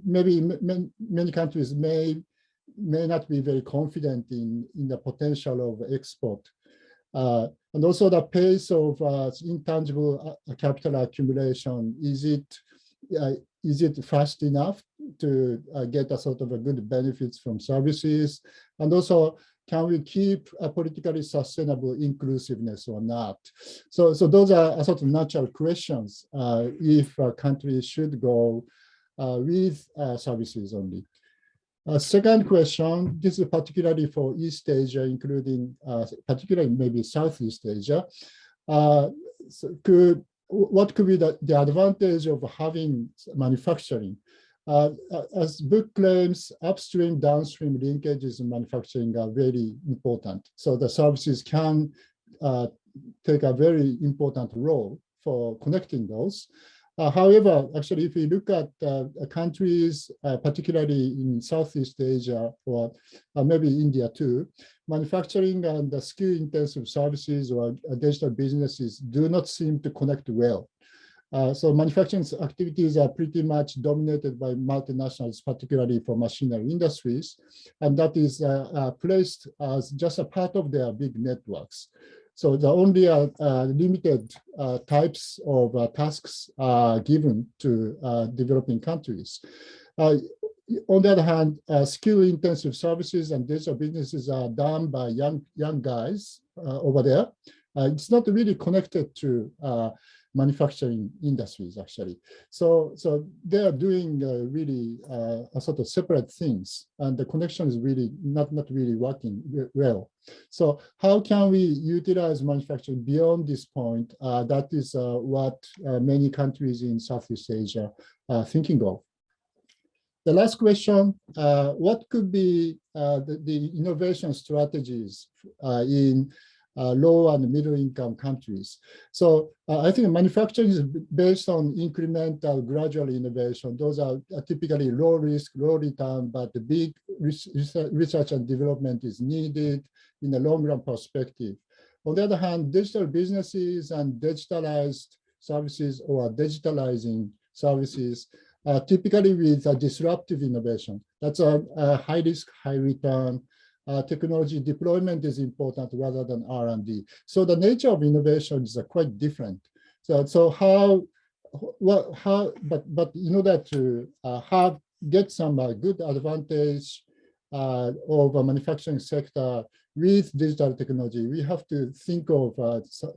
maybe many countries may not be very confident in the potential of export. And also the pace of intangible capital accumulation, is it fast enough to get a sort of a good benefits from services? And also can we keep a politically sustainable inclusiveness or not? So those are sort of natural questions if a country should go with services only. Second question, this is particularly for East Asia, including particularly maybe Southeast Asia. What could be the advantage of having manufacturing? As book claims, upstream, downstream linkages in manufacturing are very important. So the services can take a very important role for connecting those. However, actually, if we look at countries, particularly in Southeast Asia or maybe India too, manufacturing and the skill-intensive services or digital businesses do not seem to connect well. So manufacturing activities are pretty much dominated by multinationals, particularly for machinery industries, and that is placed as just a part of their big networks. So the only limited types of tasks are given to developing countries. On the other hand, skill-intensive services and digital businesses are done by young guys over there. It's not really connected to manufacturing industries, actually. So they are doing really a sort of separate things, and the connection is really not really working well. So how can we utilize manufacturing beyond this point? That is what many countries in Southeast Asia are thinking of. The last question, what could be the innovation strategies in low and middle income countries? So I think manufacturing is based on incremental, gradual innovation. Those are typically low risk, low return, but the big research and development is needed in the long run perspective. On the other hand, digital businesses and digitalized services or digitalizing services typically with a disruptive innovation. That's a high risk, high return. Technology deployment is important rather than R&D. So the nature of innovation is quite different. So but in order to get some good advantage of a manufacturing sector with digital technology, we have to think of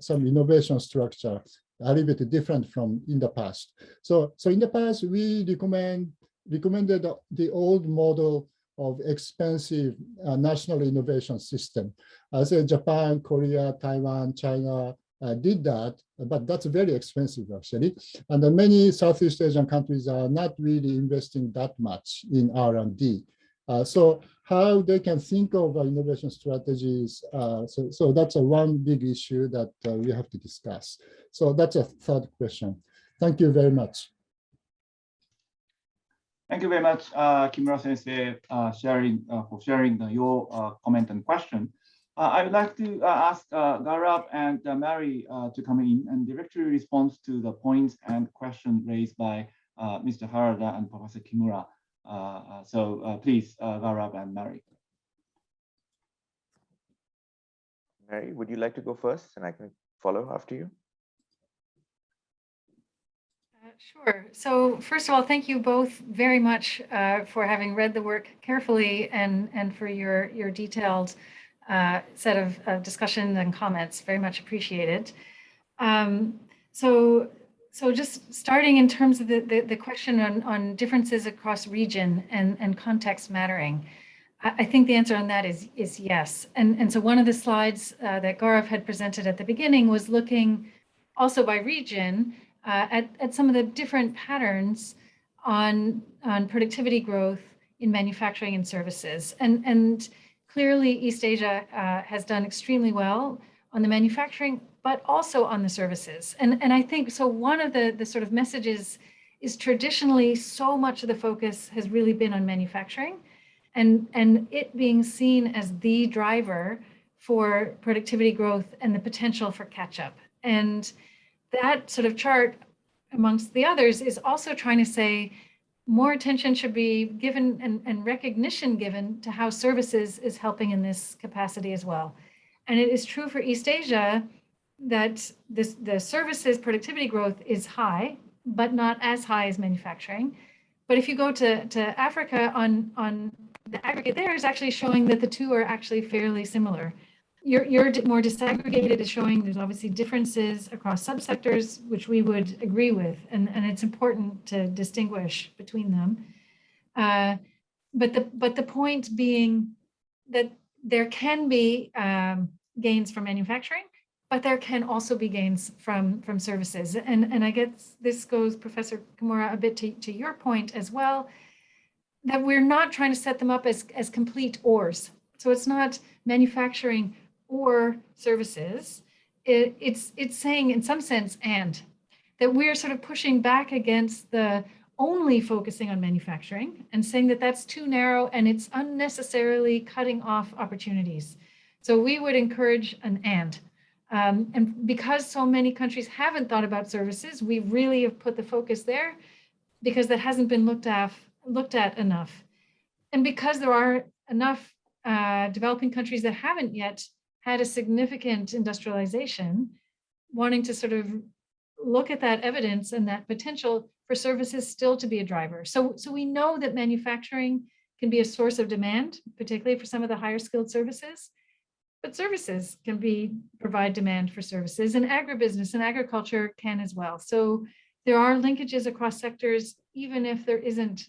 some innovation structure a little bit different from in the past. So in the past, we recommended the old model of expensive national innovation system. As Japan, Korea, Taiwan, China did that, but that's very expensive actually. And many Southeast Asian countries are not really investing that much in R&D. So how they can think of innovation strategies. So that's one big issue that we have to discuss. So that's a third question. Thank you very much. Thank you very much, Kimura Sensei, for sharing your comment and question. I would like to ask Gaurav and Mary to come in and directly respond to the points and question raised by Mr. Harada and Professor Kimura. So please, Gaurav and Mary. Mary, would you like to go first and I can follow after you? Sure. So first of all, thank you both very much for having read the work carefully and for your detailed set of discussions and comments. Very much appreciated. So just starting in terms of the question on differences across region and context mattering, I think the answer on that is yes. And so one of the slides that Gaurav had presented at the beginning was looking also by region at some of the different patterns on productivity growth in manufacturing and services. And clearly East Asia has done extremely well on the manufacturing, but also on the services. And I think, so one of the sort of messages is traditionally so much of the focus has really been on manufacturing and it being seen as the driver for productivity growth and the potential for catch up. And that sort of chart, amongst the others, is also trying to say more attention should be given and recognition given to how services is helping in this capacity as well. And it is true for East Asia that the services productivity growth is high, but not as high as manufacturing. But if you go to Africa on the aggregate there is actually showing that the two are actually fairly similar. Your more disaggregated is showing there's obviously differences across subsectors, which we would agree with, and it's important to distinguish between them. But the point being that there can be gains from manufacturing, but there can also be gains from services. And I guess this goes, Professor Kimura, a bit to your point as well, that we're not trying to set them up as complete ors. So it's not manufacturing or services. It's saying in some sense, and that we're sort of pushing back against the only focusing on manufacturing and saying that that's too narrow and it's unnecessarily cutting off opportunities. So we would encourage an and because so many countries haven't thought about services, we really have put the focus there because that hasn't been looked at enough. And because there are enough developing countries that haven't yet had a significant industrialization, wanting to sort of look at that evidence and that potential for services still to be a driver. So we know that manufacturing can be a source of demand, particularly for some of the higher skilled services, but services can provide demand for services, and agribusiness and agriculture can as well. So there are linkages across sectors, even if there isn't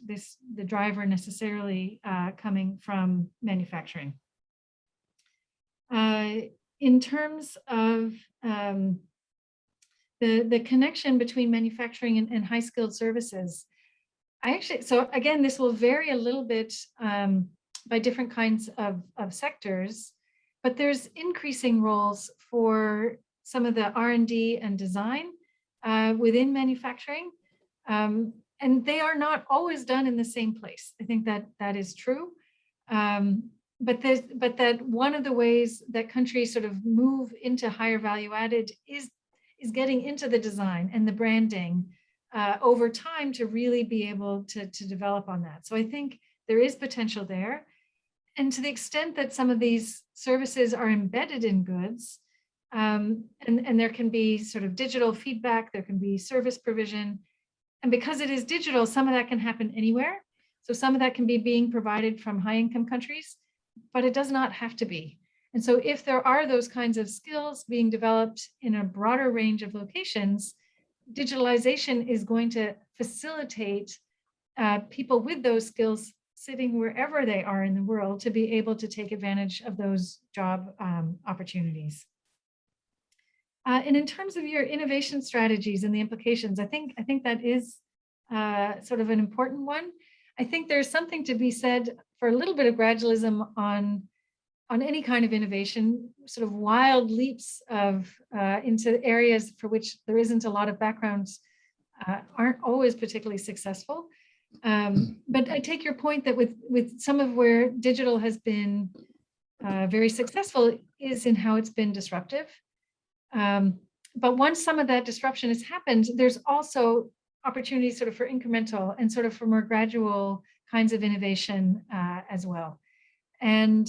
the driver necessarily coming from manufacturing. In terms of the connection between manufacturing and high skilled services, so again, this will vary a little bit by different kinds of sectors, but there's increasing roles for some of the R&D and design within manufacturing. And they are not always done in the same place. I think that is true. But that one of the ways that countries sort of move into higher value added is getting into the design and the branding over time to really be able to develop on that. So I think there is potential there. And to the extent that some of these services are embedded in goods, and there can be sort of digital feedback, there can be service provision. And because it is digital, some of that can happen anywhere. So some of that can be being provided from high income countries, but it does not have to be. And so if there are those kinds of skills being developed in a broader range of locations, digitalization is going to facilitate people with those skills sitting wherever they are in the world to be able to take advantage of those job opportunities. And in terms of your innovation strategies and the implications, I think that is sort of an important one. I think there's something to be said for a little bit of gradualism on any kind of innovation, sort of wild leaps into areas for which there isn't a lot of backgrounds aren't always particularly successful. But I take your point that with some of where digital has been very successful is in how it's been disruptive. But once some of that disruption has happened, there's also opportunities sort of for incremental and sort of for more gradual kinds of innovation as well. And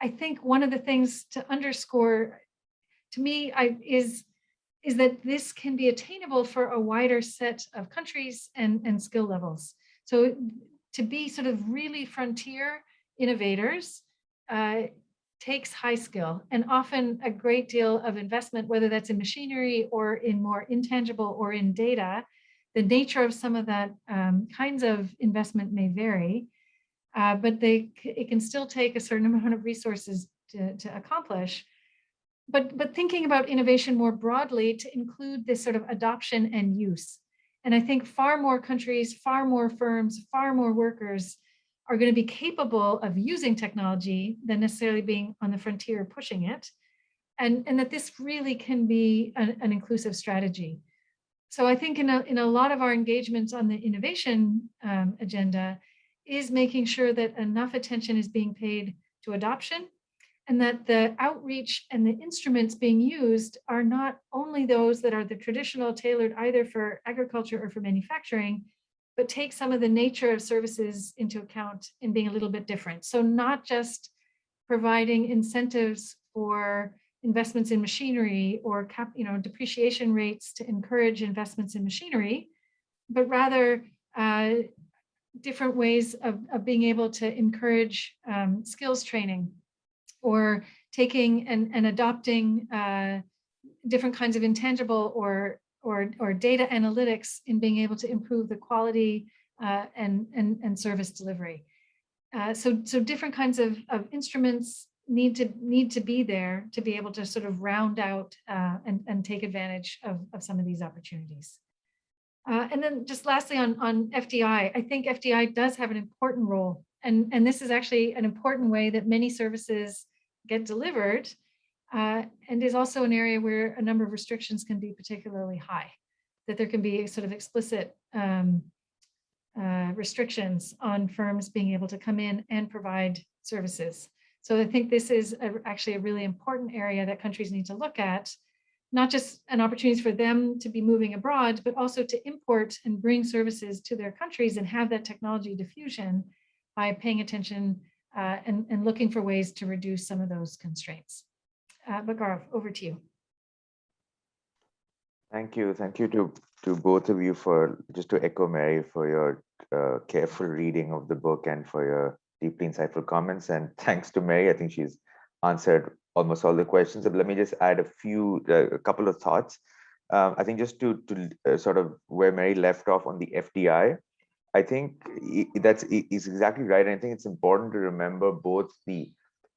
I think one of the things to underscore to me is that this can be attainable for a wider set of countries and skill levels. So to be sort of really frontier innovators takes high skill and often a great deal of investment, whether that's in machinery or in more intangible or in data. The nature of some of that kinds of investment may vary, but it can still take a certain amount of resources to accomplish. But thinking about innovation more broadly to include this sort of adoption and use. And I think far more countries, far more firms, far more workers are going to be capable of using technology than necessarily being on the frontier pushing it. And that this really can be an inclusive strategy. So I think in a lot of our engagements on the innovation agenda is making sure that enough attention is being paid to adoption and that the outreach and the instruments being used are not only those that are the traditional tailored either for agriculture or for manufacturing, but take some of the nature of services into account in being a little bit different. So not just providing incentives for investments in machinery or depreciation rates to encourage investments in machinery, but rather different ways of being able to encourage skills training, or taking and adopting different kinds of intangible or data analytics in being able to improve the quality and service delivery. So different kinds of instruments need to be there to be able to sort of round out and take advantage of some of these opportunities. And then just lastly on FDI, I think FDI does have an important role, and this is actually an important way that many services get delivered, and is also an area where a number of restrictions can be particularly high, that there can be sort of explicit restrictions on firms being able to come in and provide services. So I think this is actually a really important area that countries need to look at, not just an opportunity for them to be moving abroad, but also to import and bring services to their countries and have that technology diffusion by paying attention and looking for ways to reduce some of those constraints. But Gaurav, over to you. Thank you to both of you for, just to echo Mary, for your careful reading of the book and for your deeply insightful comments. And thanks to Mary, I think she's answered almost all the questions. But let me just add a couple of thoughts. I think just to sort of where Mary left off on the FDI, I think that's exactly right. And I think it's important to remember both the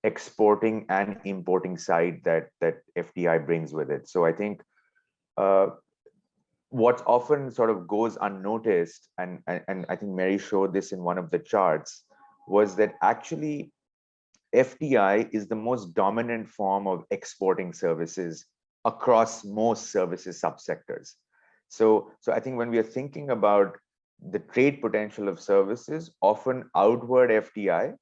exporting and importing side that FDI brings with it. So I think what often sort of goes unnoticed, and I think Mary showed this in one of the charts, was that actually FDI is the most dominant form of exporting services across most services subsectors. So I think when we are thinking about the trade potential of services, often outward FDI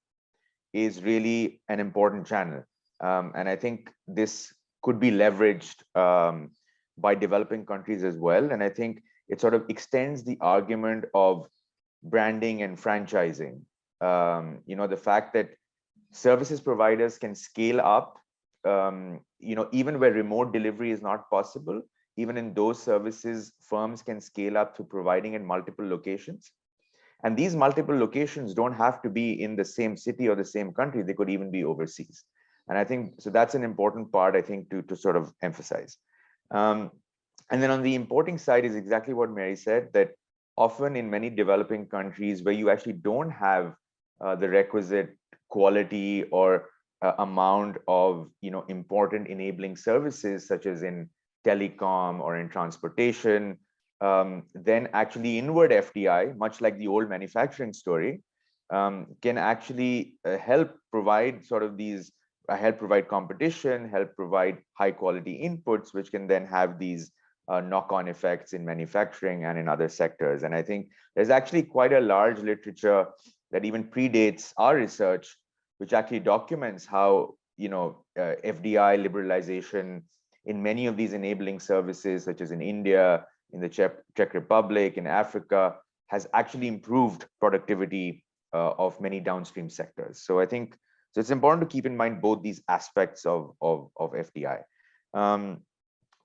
is really an important channel. And I think this could be leveraged by developing countries as well. And I think it sort of extends the argument of branding and franchising. The fact that services providers can scale up, even where remote delivery is not possible, even in those services, firms can scale up to providing in multiple locations. And these multiple locations don't have to be in the same city or the same country. They could even be overseas. And I think, so that's an important part, I think, to sort of emphasize. And then on the importing side is exactly what Mary said, that often in many developing countries where you actually don't have the requisite quality or amount of important enabling services, such as in telecom or in transportation, then actually inward FDI, much like the old manufacturing story, can actually help provide sort of these, help provide competition, help provide high quality inputs, which can then have these knock-on effects in manufacturing and in other sectors. And I think there's actually quite a large literature that even predates our research, which actually documents how FDI liberalization in many of these enabling services, such as in India, in the Czech Republic, in Africa, has actually improved productivity of many downstream sectors. So I think it's important to keep in mind both these aspects of FDI.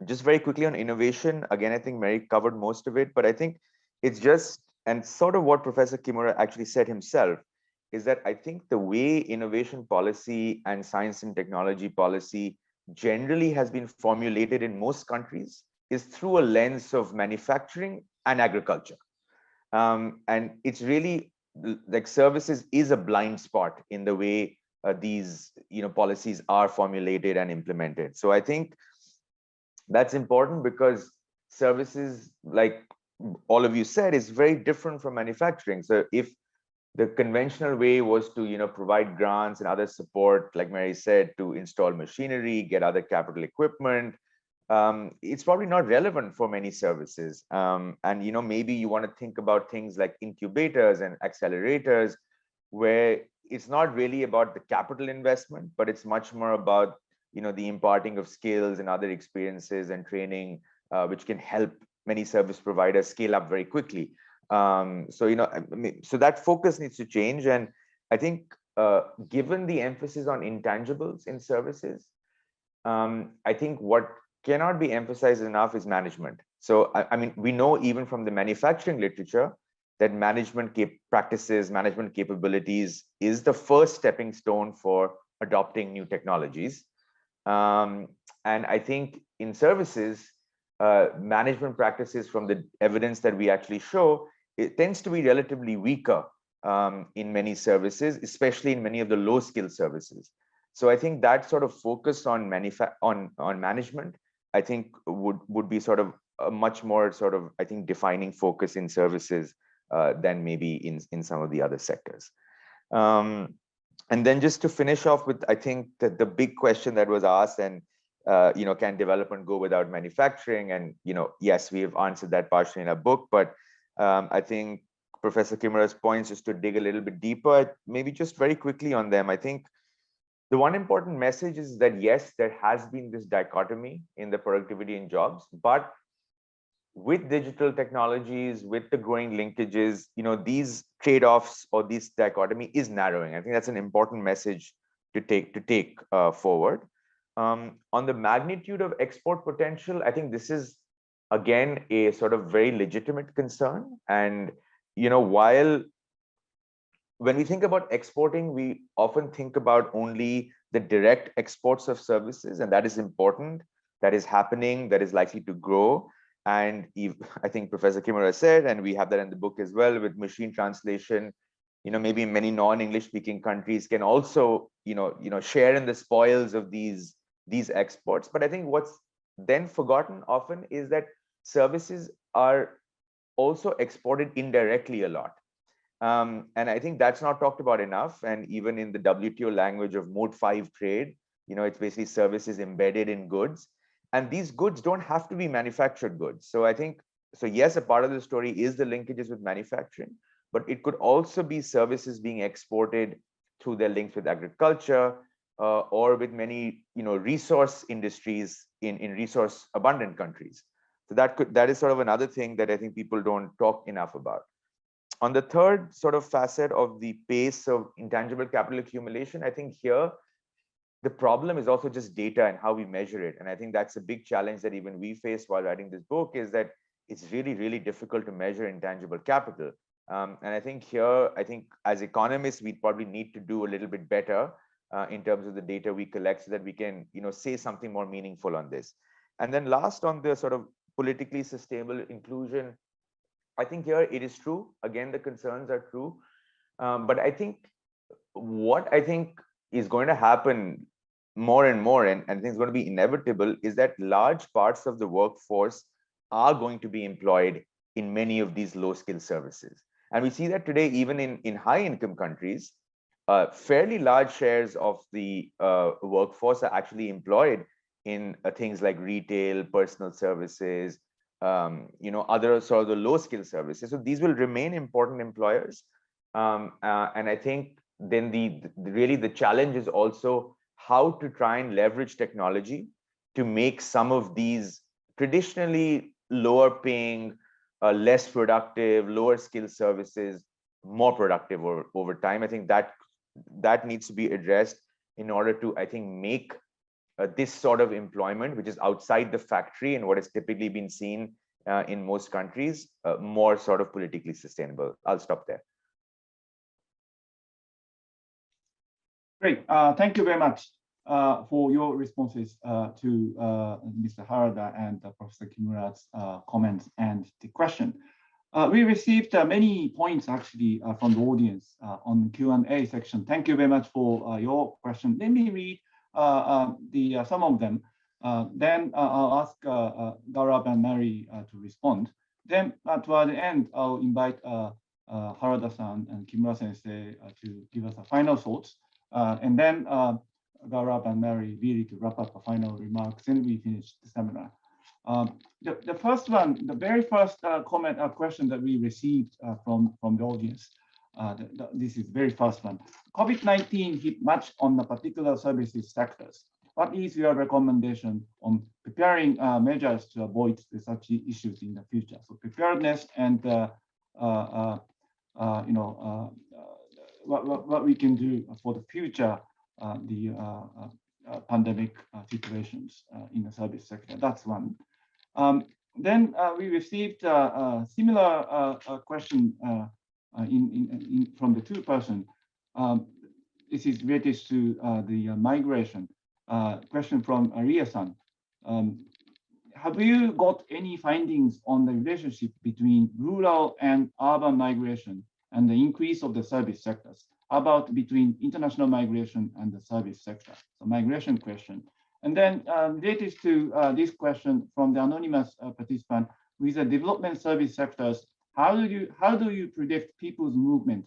Just very quickly on innovation, again, I think Mary covered most of it, but I think it's just, and sort of what Professor Kimura actually said himself, is that I think the way innovation policy and science and technology policy generally has been formulated in most countries is through a lens of manufacturing and agriculture. And it's really like services is a blind spot in the way these policies are formulated and implemented. So I think that's important because services, like all of you said, is very different from manufacturing. So if the conventional way was to provide grants and other support, like Mary said, to install machinery, get other capital equipment, it's probably not relevant for many services. And maybe you want to think about things like incubators and accelerators, where it's not really about the capital investment, but it's much more about the imparting of skills and other experiences and training, which can help many service providers scale up very quickly. So that focus needs to change. And I think given the emphasis on intangibles in services, I think what cannot be emphasized enough is management. So I mean, we know even from the manufacturing literature that management practices, management capabilities is the first stepping stone for adopting new technologies. And I think in services, management practices, from the evidence that we actually show, it tends to be relatively weaker in many services, especially in many of the low-skill services. So I think that sort of focus on management, I think would be sort of a much more sort of, I think, defining focus in services than maybe in some of the other sectors. And then just to finish off with, I think that the big question that was asked, and can development go without manufacturing? And yes, we have answered that partially in our book, but I think Professor Kimura's points, just to dig a little bit deeper, maybe just very quickly on them. I think the one important message is that yes, there has been this dichotomy in the productivity in jobs, but with digital technologies, with the growing linkages, these trade-offs or this dichotomy is narrowing. I think that's an important message to take forward. On the magnitude of export potential, I think this is again a sort of very legitimate concern. And while when we think about exporting, we often think about only the direct exports of services, and that is important, that is happening, that is likely to grow. And I think Professor Kimura said, and we have that in the book as well, with machine translation, maybe many non-English speaking countries can also, share in the spoils of these exports. But I think what's then forgotten often is that services are also exported indirectly a lot. And I think that's not talked about enough. And even in the WTO language of Mode 5 trade, it's basically services embedded in goods. And these goods don't have to be manufactured goods. So I think, yes, a part of the story is the linkages with manufacturing, but it could also be services being exported through their links with agriculture or with many, resource industries in resource abundant countries. So that is sort of another thing that I think people don't talk enough about. On the third sort of facet of the pace of intangible capital accumulation, I think here, the problem is also just data and how we measure it. And I think that's a big challenge that even we face while writing this book, is that it's really, really difficult to measure intangible capital. And I think here, as economists, we probably need to do a little bit better in terms of the data we collect so that we can, say something more meaningful on this. And then last, on the sort of politically sustainable inclusion, I think here it is true. Again, the concerns are true. But I think what is going to happen more and more, and I think it's going to be inevitable, is that large parts of the workforce are going to be employed in many of these low-skill services. And we see that today, even in high-income countries, fairly large shares of the workforce are actually employed in things like retail, personal services, other sort of the low-skill services. So these will remain important employers. And I think then the challenge is also how to try and leverage technology to make some of these traditionally lower paying, less productive, lower skill services more productive over time. I think that needs to be addressed in order to, I think, make this sort of employment, which is outside the factory and what has typically been seen in most countries, more sort of politically sustainable. I'll stop there. Great. Thank you very much for your responses to Mr. Harada and Professor Kimura's comments and the question. We received many points actually from the audience on the Q&A section. Thank you very much for your question. Let me read some of them. Then I'll ask Gaurav and Mary to respond. Then toward the end, I'll invite Harada-san and Kimura-sensei to give us a final thoughts. And then Gaurav and Mary really to wrap up the final remarks, and we finish the seminar. The first one, the very first comment or question that we received from the audience, this is very first one. COVID-19 hit much on the particular services sectors. What is your recommendation on preparing measures to avoid such issues in the future? So preparedness and what we can do for the future, the pandemic situations in the service sector. That's one. Then we received a similar question from the two person. This is related to the migration. Question from Aria-san. Have you got any findings on the relationship between rural and urban migration and the increase of the service sectors? About between international migration and the service sector? So migration question. And then related to this question from the anonymous participant, with the development service sectors, how do you predict people's movement,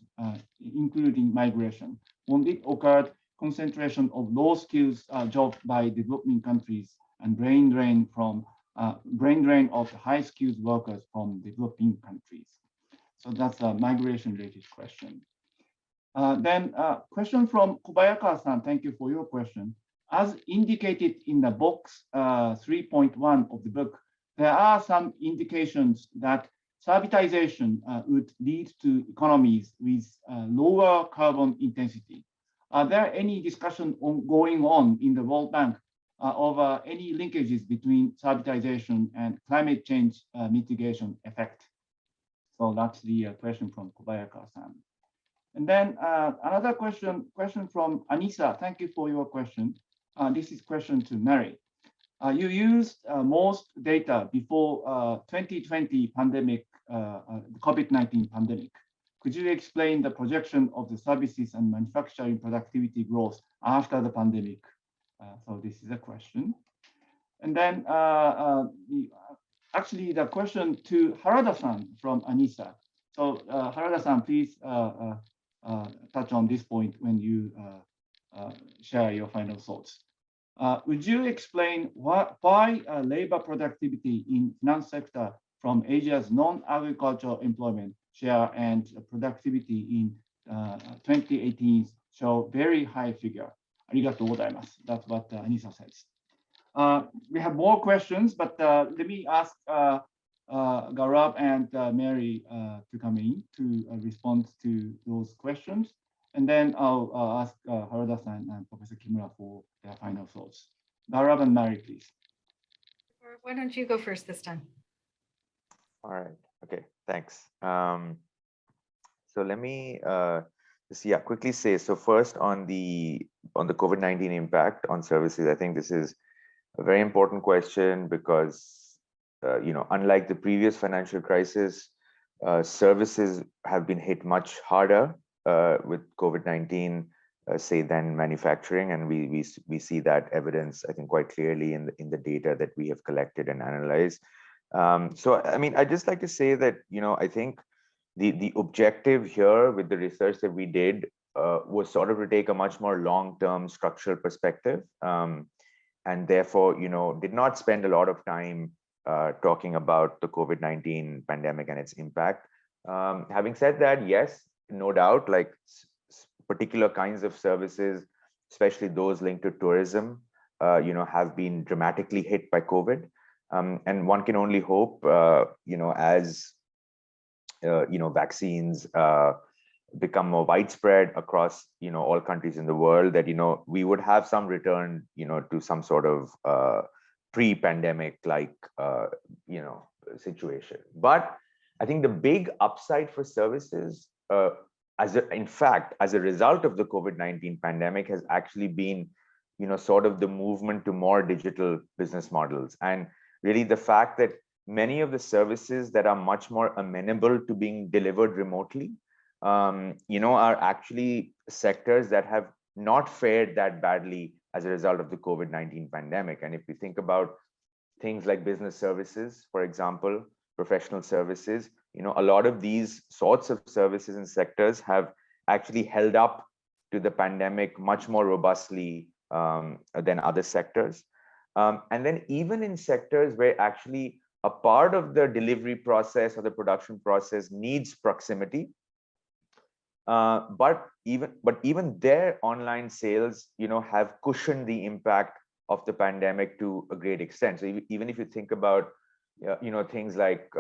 including migration? Won't it occur concentration of low skills jobs by developing countries and brain drain of high skilled workers from developing countries? So that's a migration related question. Then question from Kobayaka-san, thank you for your question. As indicated in the box 3.1 of the book, there are some indications that servitization would lead to economies with lower carbon intensity. Are there any discussion going on in the World Bank over any linkages between servitization and climate change mitigation effect? So that's the question from Kobayaka-san. And then another question from Anissa. Thank you for your question. This is question to Mary. You used most data before 2020 pandemic, COVID-19 pandemic. Could you explain the projection of the services and manufacturing productivity growth after the pandemic? So this is a question. And then actually the question to Harada-san from Anissa. So Harada-san, please touch on this point when you share your final thoughts. Would you explain why labor productivity in finance sector from Asia's non-agricultural employment share and productivity in 2018 show very high figure? Arigatou gozaimasu. That's what Anissa says. We have more questions, but let me ask Gaurav and Mary to come in to respond to those questions. And then I'll ask Harada-san and Professor Kimura for their final thoughts. Gaurav and Mary, please. Why don't you go first this time? All right. Okay. Thanks. So let me just quickly say. So first on the COVID-19 impact on services, I think this is a very important question because unlike the previous financial crisis, services have been hit much harder with COVID-19, say, than manufacturing, and we see that evidence, I think, quite clearly in the data that we have collected and analyzed. So, I mean, I'd just like to say that I think the objective here with the research that we did was sort of to take a much more long-term structural perspective, and therefore, did not spend a lot of time talking about the COVID-19 pandemic and its impact. Having said that, yes, no doubt, like particular kinds of services, especially those linked to tourism, have been dramatically hit by COVID. And one can only hope, as vaccines become more widespread across, all countries in the world, that we would have some return, to some sort of pre-pandemic like situation. But I think the big upside for services, in fact, as a result of the COVID-19 pandemic, has actually been, sort of the movement to more digital business models. And really the fact that many of the services that are much more amenable to being delivered remotely, are actually sectors that have not fared that badly as a result of the COVID-19 pandemic. And if we think about things like business services, for example, professional services, a lot of these sorts of services and sectors have actually held up to the pandemic much more robustly than other sectors. And then even in sectors where actually a part of the delivery process or the production process needs proximity, but even their online sales, have cushioned the impact of the pandemic to a great extent. So even if you think about things like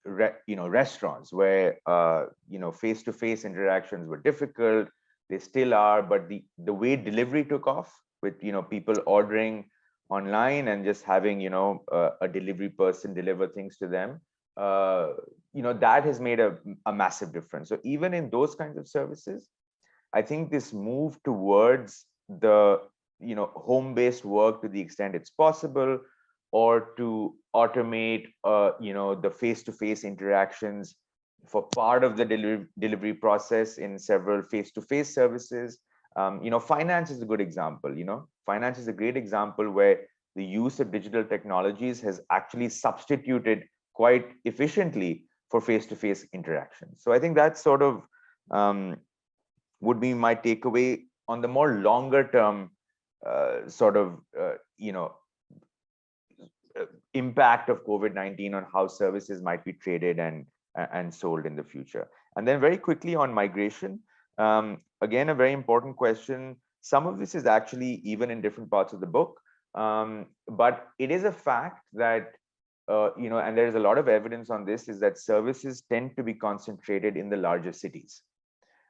restaurants where face-to-face interactions were difficult, they still are, but the way delivery took off with people ordering online and just having, you know, a delivery person deliver things to them, you know, that has made a massive difference. So even in those kinds of services, I think this move towards the, you know, home-based work to the extent it's possible, or to automate, you know, the face-to-face interactions for part of the delivery process in several face-to-face services. You know, finance is a good example. You know, finance is a great example where the use of digital technologies has actually substituted quite efficiently for face-to-face interactions. So I think that's sort of would be my takeaway on the more longer term you know, impact of COVID-19 on how services might be traded and sold in the future. And then very quickly on migration, again, a very important question. Some of this is actually even in different parts of the book, but it is a fact that you know, and there's a lot of evidence on this, is that services tend to be concentrated in the larger cities.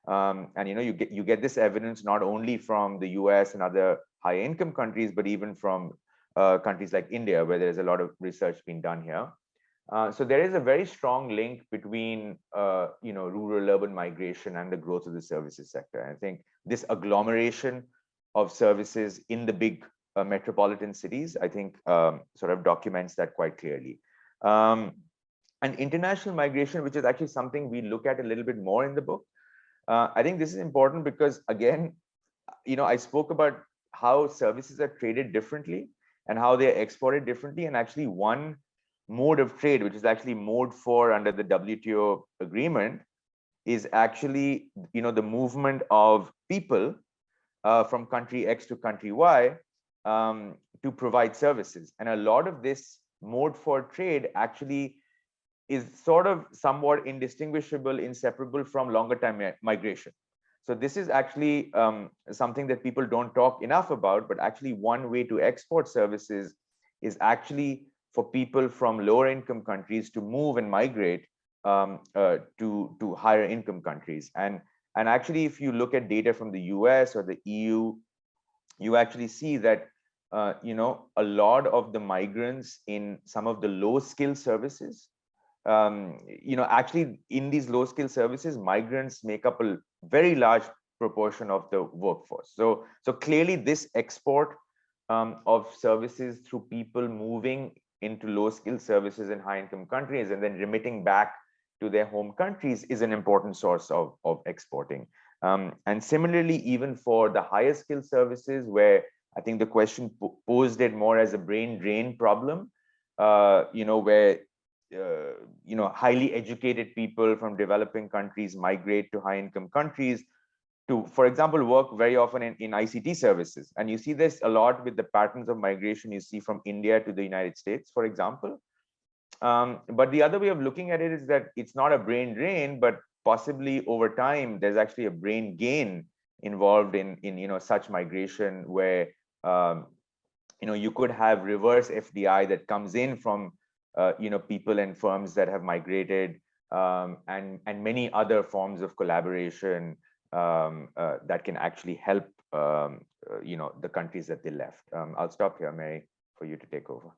And you know, you get this evidence not only from the US and other high income countries, but even from countries like India, where there's a lot of research being done here. So there is a very strong link between you know, rural urban migration and the growth of the services sector. And I think this agglomeration of services in the big metropolitan cities, I think sort of documents that quite clearly. And international migration, which is actually something we look at a little bit more in the book. I think this is important because, again, you know, I spoke about how services are traded differently and how they're exported differently. And actually one mode of trade, which is actually mode 4 under the WTO agreement, is actually, you know, the movement of people from country X to country Y to provide services. And a lot of this mode 4 trade actually is sort of somewhat indistinguishable, inseparable from longer time migration. So this is actually something that people don't talk enough about, but actually one way to export services is actually for people from lower income countries to move and migrate to higher income countries. And actually, if you look at data from the US or the EU, you actually see that you know, a lot of the migrants in some of the low skill services, you know, actually in these low skill services, migrants make up a very large proportion of the workforce. So clearly this export of services through people moving into low skill services in high income countries and then remitting back to their home countries is an important source of exporting. And similarly, even for the higher skill services, where I think the question posed it more as a brain drain problem, you know, where you know, highly educated people from developing countries migrate to high income countries to, for example, work very often in ICT services. And you see this a lot with the patterns of migration you see from India to the United States, for example. But the other way of looking at it is that it's not a brain drain, but possibly over time, there's actually a brain gain involved in you know, such migration, where you know, you could have reverse FDI that comes in from you know, people and firms that have migrated, and many other forms of collaboration that can actually help you know, the countries that they left. I'll stop here, Mary, for you to take over.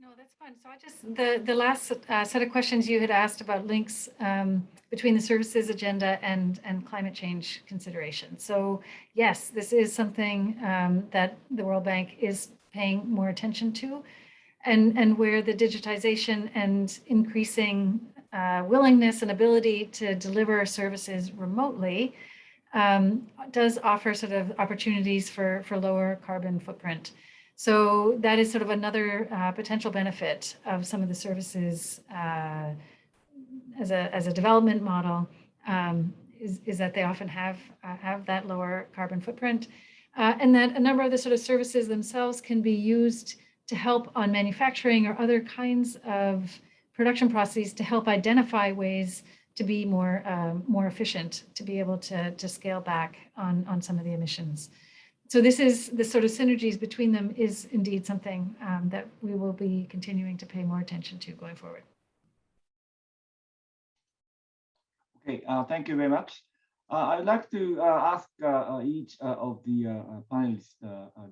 No, that's fine. So I just, the last set of questions you had asked about links between the services agenda and climate change consideration. So yes, this is something that the World Bank is paying more attention to, and where the digitization and increasing willingness and ability to deliver services remotely does offer sort of opportunities for lower carbon footprint. So that is sort of another potential benefit of some of the services as a development model, is that they often have that lower carbon footprint, and that a number of the sort of services themselves can be used to help on manufacturing or other kinds of production processes to help identify ways to be more efficient, to be able to scale back on some of the emissions. So this is the sort of synergies between them is indeed something that we will be continuing to pay more attention to going forward. Okay, thank you very much. I'd like to ask each of the panelists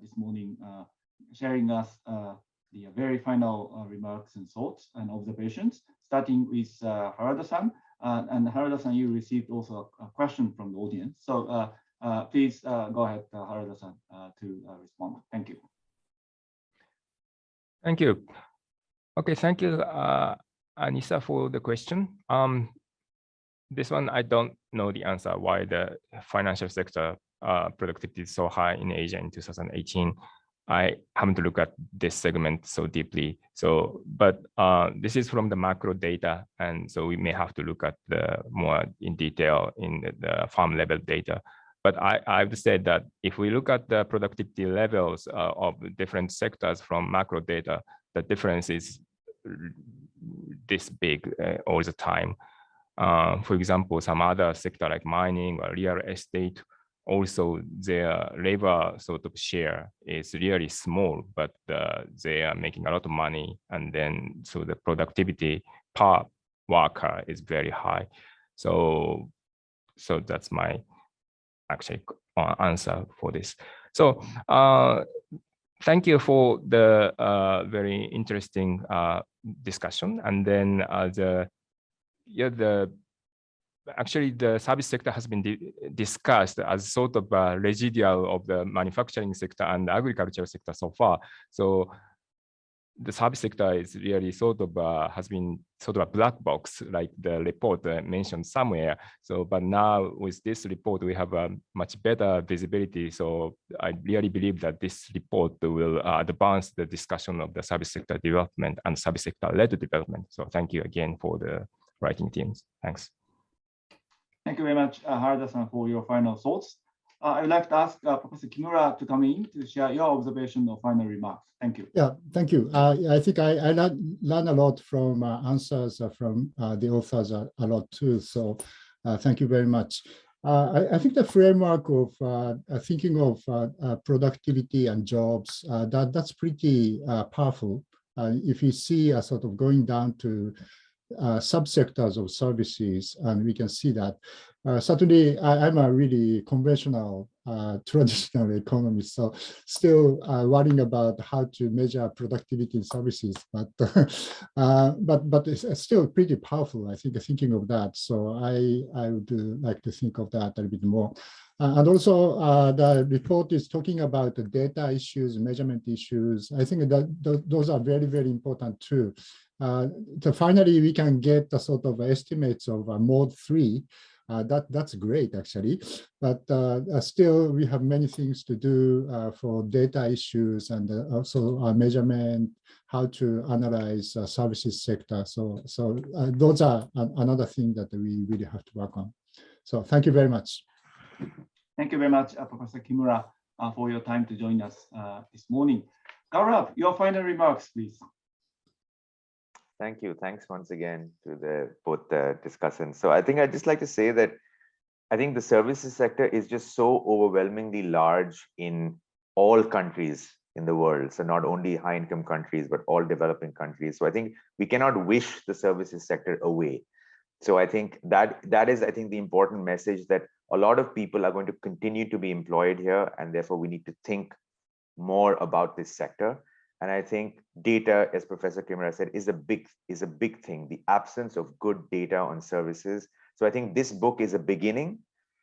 this morning sharing us the very final remarks and thoughts and observations, starting with Harada-san. And Harada-san, you received also a question from the audience. So please go ahead, Harada-san, to respond. Thank you. Thank you. Okay, thank you, Anissa, for the question. This one, I don't know the answer why the financial sector productivity is so high in Asia in 2018. I haven't looked at this segment so deeply. So, but this is from the macro data, and so we may have to look at the more in detail in the farm level data. But I've said that if we look at the productivity levels of different sectors from macro data, the difference is this big all the time. For example, some other sector like mining or real estate, also their labor sort of share is really small, but they are making a lot of money. And then, so the productivity per worker is very high. So that's my actually answer for this. So thank you for the very interesting discussion. And then actually the service sector has been discussed as sort of a residual of the manufacturing sector and the agricultural sector so far. So the service sector is really sort of has been sort of a black box, like the report mentioned somewhere. So, but now with this report, we have a much better visibility. So I really believe that this report will advance the discussion of the service sector development and service sector-led development. So thank you again for the writing teams. Thanks. Thank you very much, Harada-san, for your final thoughts. I would like to ask Professor Kimura to come in to share your observation or final remarks. Thank you. Yeah, thank you. I think I learned a lot from answers from the authors a lot too. So thank you very much. I think the framework of thinking of productivity and jobs, that's pretty powerful. If you see a sort of going down to subsectors of services, and we can see that. Certainly, I'm a really conventional, traditional economist, so still worrying about how to measure productivity in services, but it's still pretty powerful, I think, thinking of that. So I would like to think of that a little bit more. And also, the report is talking about the data issues, measurement issues. I think that those are very, very important too. So finally, we can get a sort of estimates of mode 3. That's great, actually. But still, we have many things to do for data issues and also measurement, how to analyze services sector. So those are another thing that we really have to work on. So thank you very much. Thank you very much, Professor Kimura, for your time to join us this morning. Gaurav, your final remarks, please. Thank you. Thanks once again to both the discussants. So I think I'd just like to say that I think the services sector is just so overwhelmingly large in all countries in the world. So not only high income countries, but all developing countries. So I think we cannot wish the services sector away. So I think that is, I think, the important message, that a lot of people are going to continue to be employed here, and therefore we need to think more about this sector. And I think data, as Professor Kimura said, is a big thing, the absence of good data on services. So I think this book is a beginning,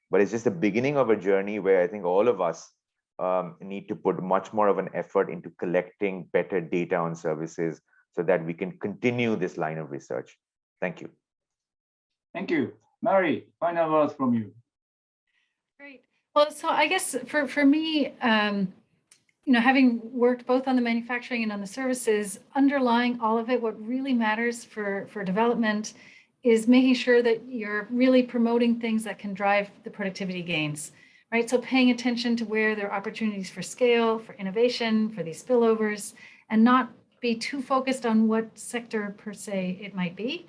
but it's just the beginning of a journey where I think all of us need to put much more of an effort into collecting better data on services so that we can continue this line of research. Thank you. Thank you. Mary, final words from you. Great. Well, so I guess for me, having worked both on the manufacturing and on the services, underlying all of it, what really matters for development is making sure that you're really promoting things that can drive the productivity gains, right? So paying attention to where there are opportunities for scale, for innovation, for these spillovers, and not be too focused on what sector per se it might be.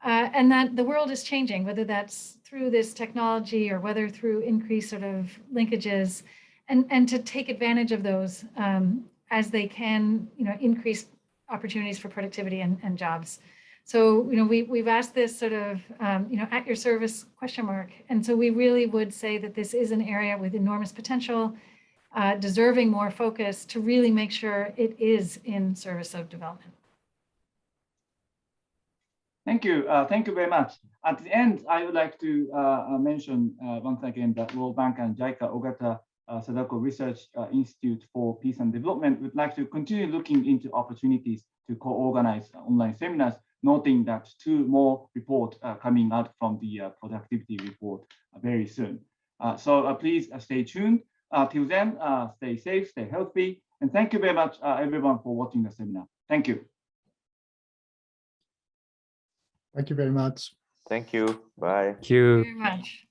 And that the world is changing, whether that's through this technology or whether through increased sort of linkages, and to take advantage of those as they can, increase opportunities for productivity and jobs. So, we've asked this sort of, at your service ? And so we really would say that this is an area with enormous potential, deserving more focus to really make sure it is in service of development. Thank you. Thank you very much. At the end, I would like to mention once again that World Bank and JICA Ogata Sadako Research Institute for Peace and Development would like to continue looking into opportunities to co-organize online seminars, noting that 2 more reports are coming out from the productivity report very soon. So please stay tuned. Till then, stay safe, stay healthy, and thank you very much, everyone, for watching the seminar. Thank you. Thank you very much. Thank you. Bye. Thank you. Very much.